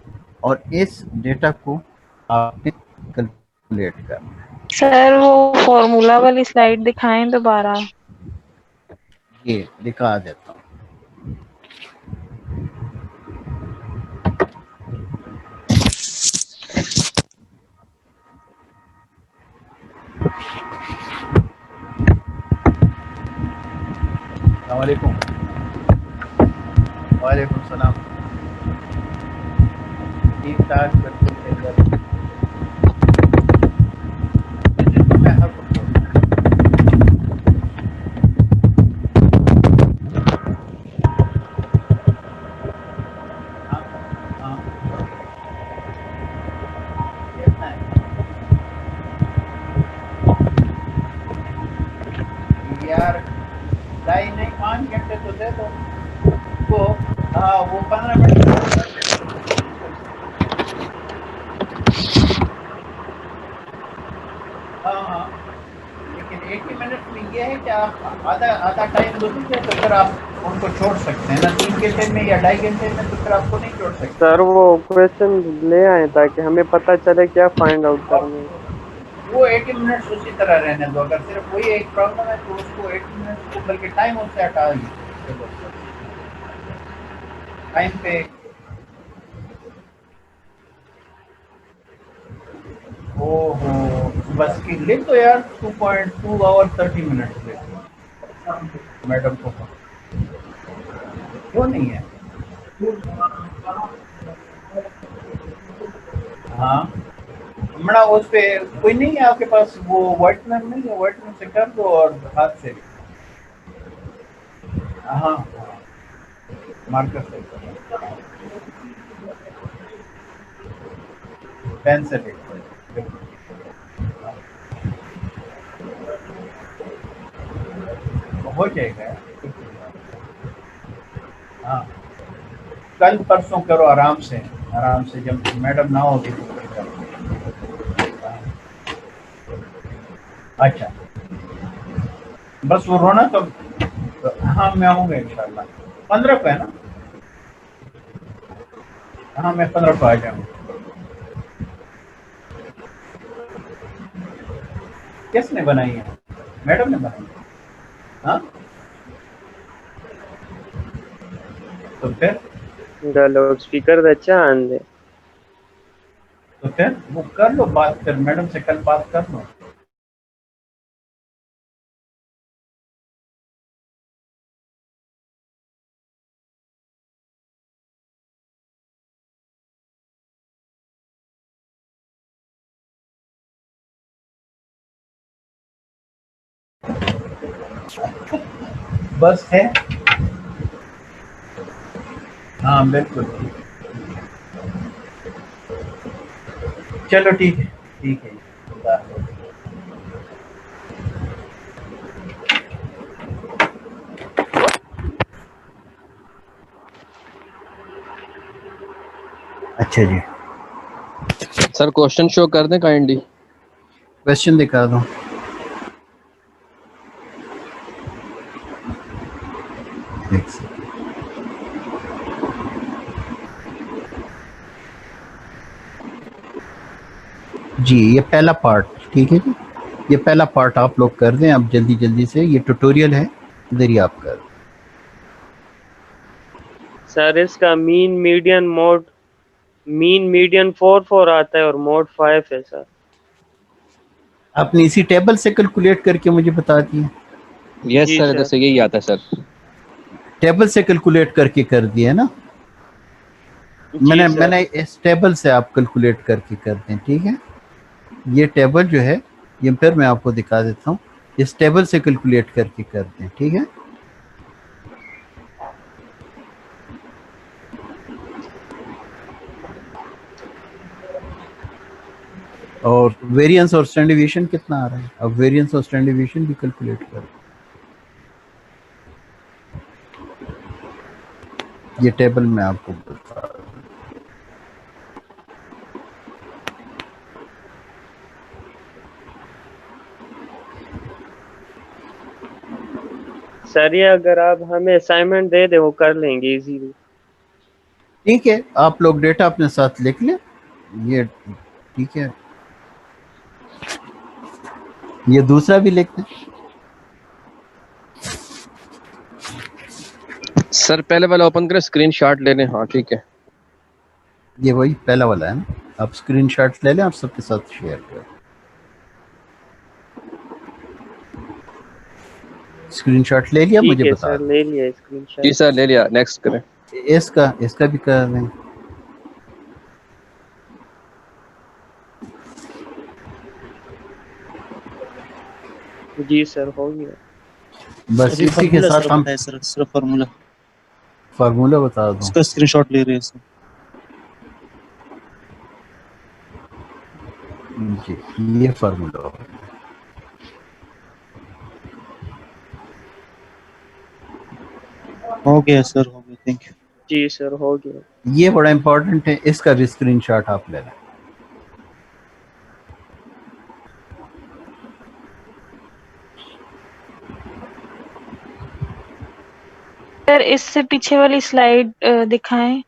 और इस डेटा को आपने कैलकुलेट करना है। सर वो फॉर्मूला वाली स्लाइड दिखाएं दोबारा। ये दिखा देता हूँ। अस्सलाम वालेकुम। वालेकुम सलाम। ठीक ठाक बिल्कुल खैरियत। मैं हर वक्त कितना है यार, 2.5 नहीं 5 घंटे तो दे दो वो। हाँ, वो 15 मिनट। हाँ हाँ, लेकिन एक ही मिनट में ये है कि आप आधा आधा टाइम दोगे तो फिर आप उनको छोड़ सकते हैं ना, 3 घंटे में या 2.5 घंटे में, तो फिर आपको नहीं छोड़ सकते। सर वो क्वेश्चन ले आए ताकि हमें पता चले क्या फाइंड आउट करना है। वो 80 मिनट्स उसी तरह रहने दो, अगर सिर्फ वही एक प्रॉब्लम है तो उसको 80 मिनट्स को बल्कि टाइम उससे हटा दीजिए, टाइम पे। ओहो, बस की लिख दो यार 2.2 आवर 30 मिनट्स लिख दो मैडम को। क्यों नहीं है? हाँ हमारा उस पे कोई नहीं है आपके पास, वो व्हाइटनर नहीं है, व्हाइटनर से कर दो और हाथ से। हाँ मार्कर से, पेन से लिख दो। हो जाएगा। हाँ कल परसों करो आराम से, आराम से, जब मैडम ना होगी तो फिर करो। अच्छा बस वो रोना तो हाँ मैं आऊँगा इंशाल्लाह 15 को है ना। हाँ मैं 15 को आ जाऊँगा। किसने बनाई है? मैडम ने बनाई है। हाँ तो फिर लाउड स्पीकर अच्छा आन दे। तो फिर वो कर लो बात, फिर मैडम से कल बात कर लो। बस है। हाँ बिल्कुल चलो ठीक है, ठीक है। अच्छा जी सर क्वेश्चन शो कर दें काइंडली। क्वेश्चन दिखा दो। एक सेकंड। जी ये पहला पार्ट, ठीक है जी, ये पहला पार्ट आप लोग कर दें अब जल्दी जल्दी से, ये ट्यूटोरियल है, इधर ही आप कर। सर इसका मीन मीडियन 4 आता है और मोड 5 है सर। आपने इसी टेबल से कैलकुलेट करके मुझे बता दिया? यस जी सर, इधर सर। से यही आता है सर। टेबल से कैलकुलेट करके कर दिया ना? जी सर। मैंने इस टेबल से आप कैलकुलेट करके कर दें, ठीक है। ये टेबल जो है ये फिर मैं आपको दिखा देता हूँ, इस टेबल से कैलकुलेट करके कर दें, ठीक है। और वेरिएंस और स्टैंडर्ड डिवीएशन कितना आ रहा है, अब वेरिएंस और स्टैंडर्ड डिवीएशन भी कैलकुलेट कर। ये टेबल मैं आपको बता रहा हूं। सर ये अगर आप हमें असाइनमेंट दे दे वो कर लेंगे इजीली। ठीक है आप लोग डेटा अपने साथ लिख लें, ये ठीक है, ये दूसरा भी लिख दें। सर पहले वाला ओपन करें, स्क्रीनशॉट ले लें। हाँ ठीक है, ये वही पहला वाला है ना, आप स्क्रीनशॉट ले लें, आप सबके साथ शेयर करें। स्क्रीनशॉट ले लिया, मुझे बता सर दें। ले लिया स्क्रीनशॉट। जी सर ले लिया, नेक्स्ट करें। इसका भी कर दें। जी सर हो गया। बस इसी के साथ हम सर सिर्फ फार्मूला बता दूं। इसका स्क्रीनशॉट ले रहे हैं सर। जी ये फार्मूला हो गया सर, हो गया, थैंक यू। जी सर हो गया। ये बड़ा इंपॉर्टेंट है, इसका भी स्क्रीनशॉट आप ले लें। सर इससे पीछे वाली स्लाइड दिखाएं।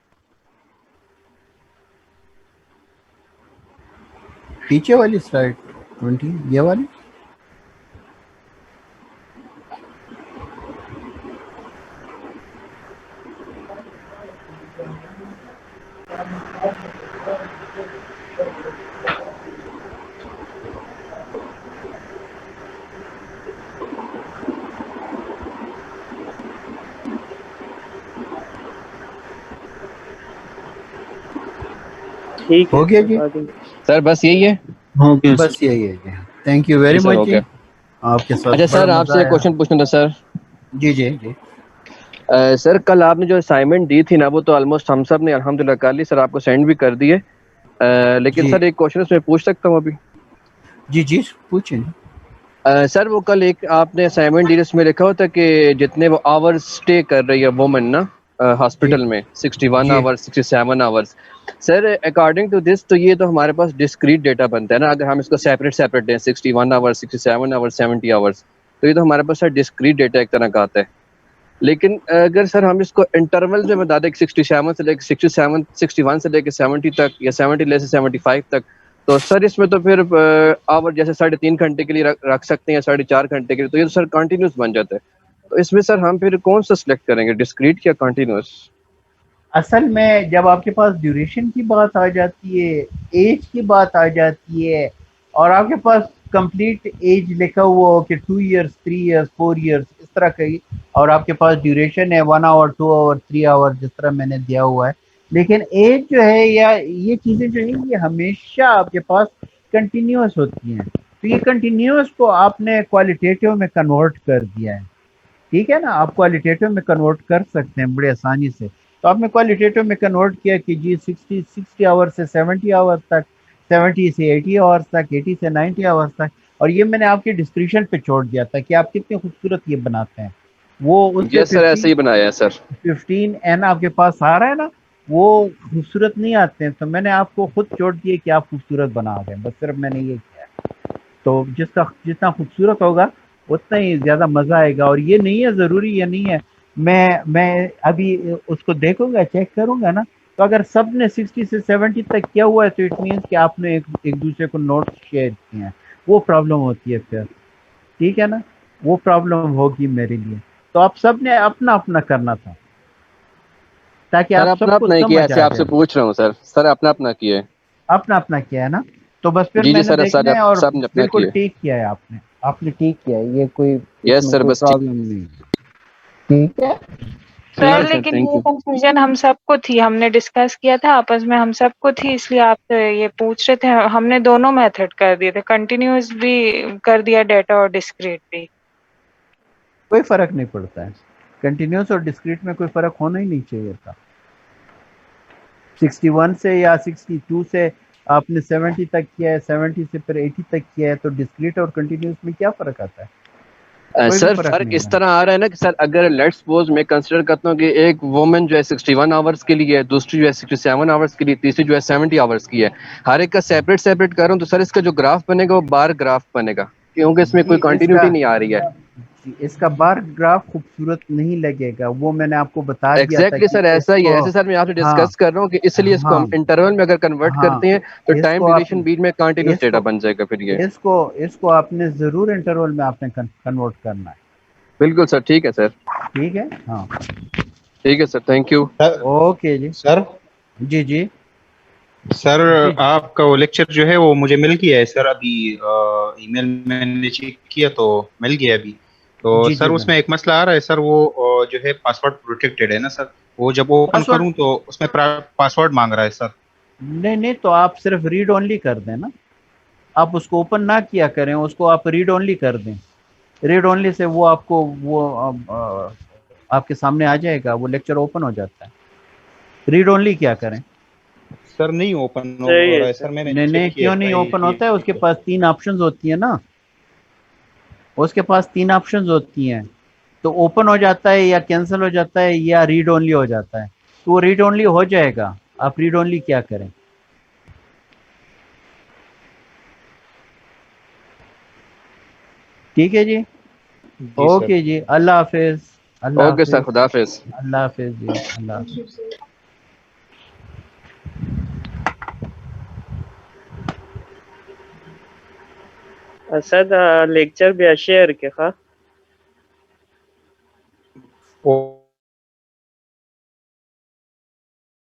पीछे वाली स्लाइड 20, ये वाली। ठीक हो है गया सर, जी। आ जाइए। सर बस यही है। हो गया बस यही है जी। थैंक यू वेरी जी सर, मच हो जी, गया। आपके साथ अच्छा बड़ा सर, मजा आपसे एक आया। क्वेश्चन पूछना था सर। जी जी जी। सर कल आपने जो असाइनमेंट दी थी ना, वो तो ऑलमोस्ट हम सब ने अल्हम्दुलिल्लाह कर ली सर, आपको सेंड भी कर दिए। लेकिन जी सर एक क्वेश्चन उसमें पूछ सकता हूँ अभी? जी जी पूछें। सर वो कल एक आपने असाइनमेंट दी, इसमें लिखा होता है कि जितने वो आवर्स स्टे कर रही है वुमन ना जी हॉस्पिटल में, 61 जी hours, 67 hours. Sir according to this तो ये तो हमारे पास डिस्क्रीट डेटा बनता है ना, अगर हम इसको सेपरेट सेपरेट दें 61 आवर्स, 67 आवर्स, 70 आवर्स, तो ये तो हमारे पास सर डिस्क्रीट डेटा एक तरह का आता है। लेकिन अगर सर हम इसको इंटरवल में बता दें 67 से लेकर 67, 61 से लेकर 70 तक, या 70 ले से 75 तक, तो सर इसमें तो फिर आवर जैसे 3.5 घंटे के लिए रख सकते हैं या 4.5 घंटे के लिए, तो ये तो सर कंटिन्यूस बन जाता है। तो इसमें सर हम फिर कौन सा सिलेक्ट करेंगे, डिस्क्रीट या कंटिन्यूस? असल में जब आपके पास ड्यूरेशन की बात आ जाती है, एज की बात आ जाती है, और आपके पास कंप्लीट एज लिखा हुआ हो कि 2 इयर्स, 3 इयर्स, 4 इयर्स इस तरह का ही, और आपके पास ड्यूरेशन है 1 आवर, 2 आवर, 3 आवर जिस तरह मैंने दिया हुआ है, लेकिन एज जो है या ये चीज़ें जो है ये हमेशा आपके पास कंटिन्यूस होती हैं। तो ये कंटिन्यूस को आपने क्वालिटेटिव में कन्वर्ट कर दिया है, ठीक है ना। आप क्वालिटेटिव में कन्वर्ट कर सकते हैं बड़े आसानी से। तो आपने क्वालिटेटिव में कन्वर्ट किया कि जी 60 आवर्स से 70 आवर्स तक, 70 से 80 आवर्स तक, 80 से 90 आवर्स तक, और ये मैंने आपकी डिस्क्रिप्शन पे छोड़ दिया था कि आप कितने खूबसूरत ये बनाते हैं। वो उससे यस सर, ऐसे ही बनाया है सर। 15 एन आपके पास आ रहा है ना, वो खूबसूरत नहीं आते हैं, तो मैंने आपको खुद छोड़ दिए कि आप खूबसूरत बना रहे हैं, बस सिर्फ मैंने ये किया है। तो जिसका जितना खूबसूरत होगा उतना ही ज़्यादा मज़ा आएगा। और ये नहीं है ज़रूरी, ये नहीं है मैं अभी उसको देखूंगा, चेक करूंगा ना, तो अगर सब ने 60 से 70 तक किया हुआ है तो इट मीन्स कि आपने एक दूसरे को नोट शेयर किए हैं, वो प्रॉब्लम होती है फिर, ठीक है ना, वो प्रॉब्लम होगी मेरे लिए। तो आप सब ने अपना अपना करना था ताकि सर आप अपना सबको अपना ही किया, समझ ऐसे आ आपसे जाए। पूछ रहा हूँ सर, सर अपना अपना किया है। अपना अपना किया है ना, तो बस फिर जी जी मैंने सर, देखना है, और सब ने अपना बिल्कुल किया है। ठीक किया है आपने, आपने ठीक किया है, ये कोई यस इसमें सर, कोई बस प्रॉब्लम नहीं है, ठीक है। ठीक सर है सर, लेकिन थैंक ये यू। कंफ्यूजन हम सबको थी, हमने डिस्कस किया था आपस में, हम सबको थी, इसलिए आपसे ये पूछ रहे थे। हमने दोनों मेथड कर दिए थे, कंटिन्यूअस भी कर दिया डेटा और डिस्क्रीट भी। कोई फर्क नहीं पड़ता है, कंटिन्यूस और डिस्क्रीट में कोई फर्क होना ही नहीं चाहिए था। 61 से या 62 से आपने 70 तक किया है, 70 से फिर 80 तक किया है, तो डिस्क्रीट और कंटिन्यूस में क्या फर्क आता है? कोई भी सर फर्क फर्क नहीं इस है। तरह आ रहा है ना कि सर अगर लेट्स सपोज मैं कंसिडर करता हूँ कि एक वुमन जो है 61 आवर्स के लिए है, दूसरी जो है 67 आवर्स के लिए, तीसरी जो है 70 आवर्स की है, हर एक का सेपरेट सेपरेट कर रहा हूँ, तो सर इसका जो ग्राफ बनेगा वो बार ग्राफ बनेगा, क्योंकि इसमें जी कोई कंटिन्यूटी नहीं आ रही है। इसका बार ग्राफ खूबसूरत नहीं लगेगा, वो मैंने आपको बता दिया था एग्जैक्टली कि सर, ऐसा ही है, इसको, ऐसे सर मैं आपसे हाँ डिस्कस कर रहा हूँ कि इसलिए इसको हाँ हम इंटरवल में अगर कन्वर्ट हाँ, करते हैं तो टाइम इसको आप ड्यूरेशन बीच में कंटिन्यूस डेटा इसको बन जाएगा फिर ये। इसको इसको आपने जरूर इंटरवल में आपने कन्वर्ट करना है, बिल्कुल सर, ठीक है सर। ठीक है। हाँ, ठीक है sir, thank you. Sir okay जी। सर जी जी सर जी आपका वो लेक्चर जो है वो मुझे मिल गया है सर, अभी ईमेल मैंने चेक किया तो मिल गया अभी। तो जी जी सर उसमें एक मसला आ रहा है सर, वो जो है पासवर्ड प्रोटेक्टेड है ना सर, वो जब ओपन पासवर्ड, करूं तो उसमें पासवर्ड मांग रहा है सर। नहीं नहीं, तो आप सिर्फ रीड ओनली कर दें ना, आप उसको ओपन ना किया करें, उसको आप रीड ओनली कर दें। रीड ओनली से वो आपको वो आपके सामने आ जाएगा, वो लेक्चर ओपन हो जाता है। रीड ओनली क्या करें? सर नहीं ओपन हो सही रहा है है सर। सर, मैंने नहीं चेक नहीं, किया क्यों नहीं कहीं ओपन भी होता है? उसके तो। पास 3 ऑप्शंस होती है ना, उसके पास 3 ऑप्शंस होती हैं, तो ओपन हो जाता है या कैंसिल हो जाता है या रीड ओनली हो जाता है, तो वो रीड ओनली हो जाएगा। आप रीड ओनली क्या करें, ठीक है जी। जी सर। ओके जी, अल्लाह हाफिज। अल्लाह ओके सर, हाफिज। खुदा हाफिज। अल्लाह हाफिज जी, अल्लाह हाफिज। असद लेक्चर भी शेयर के खा ओ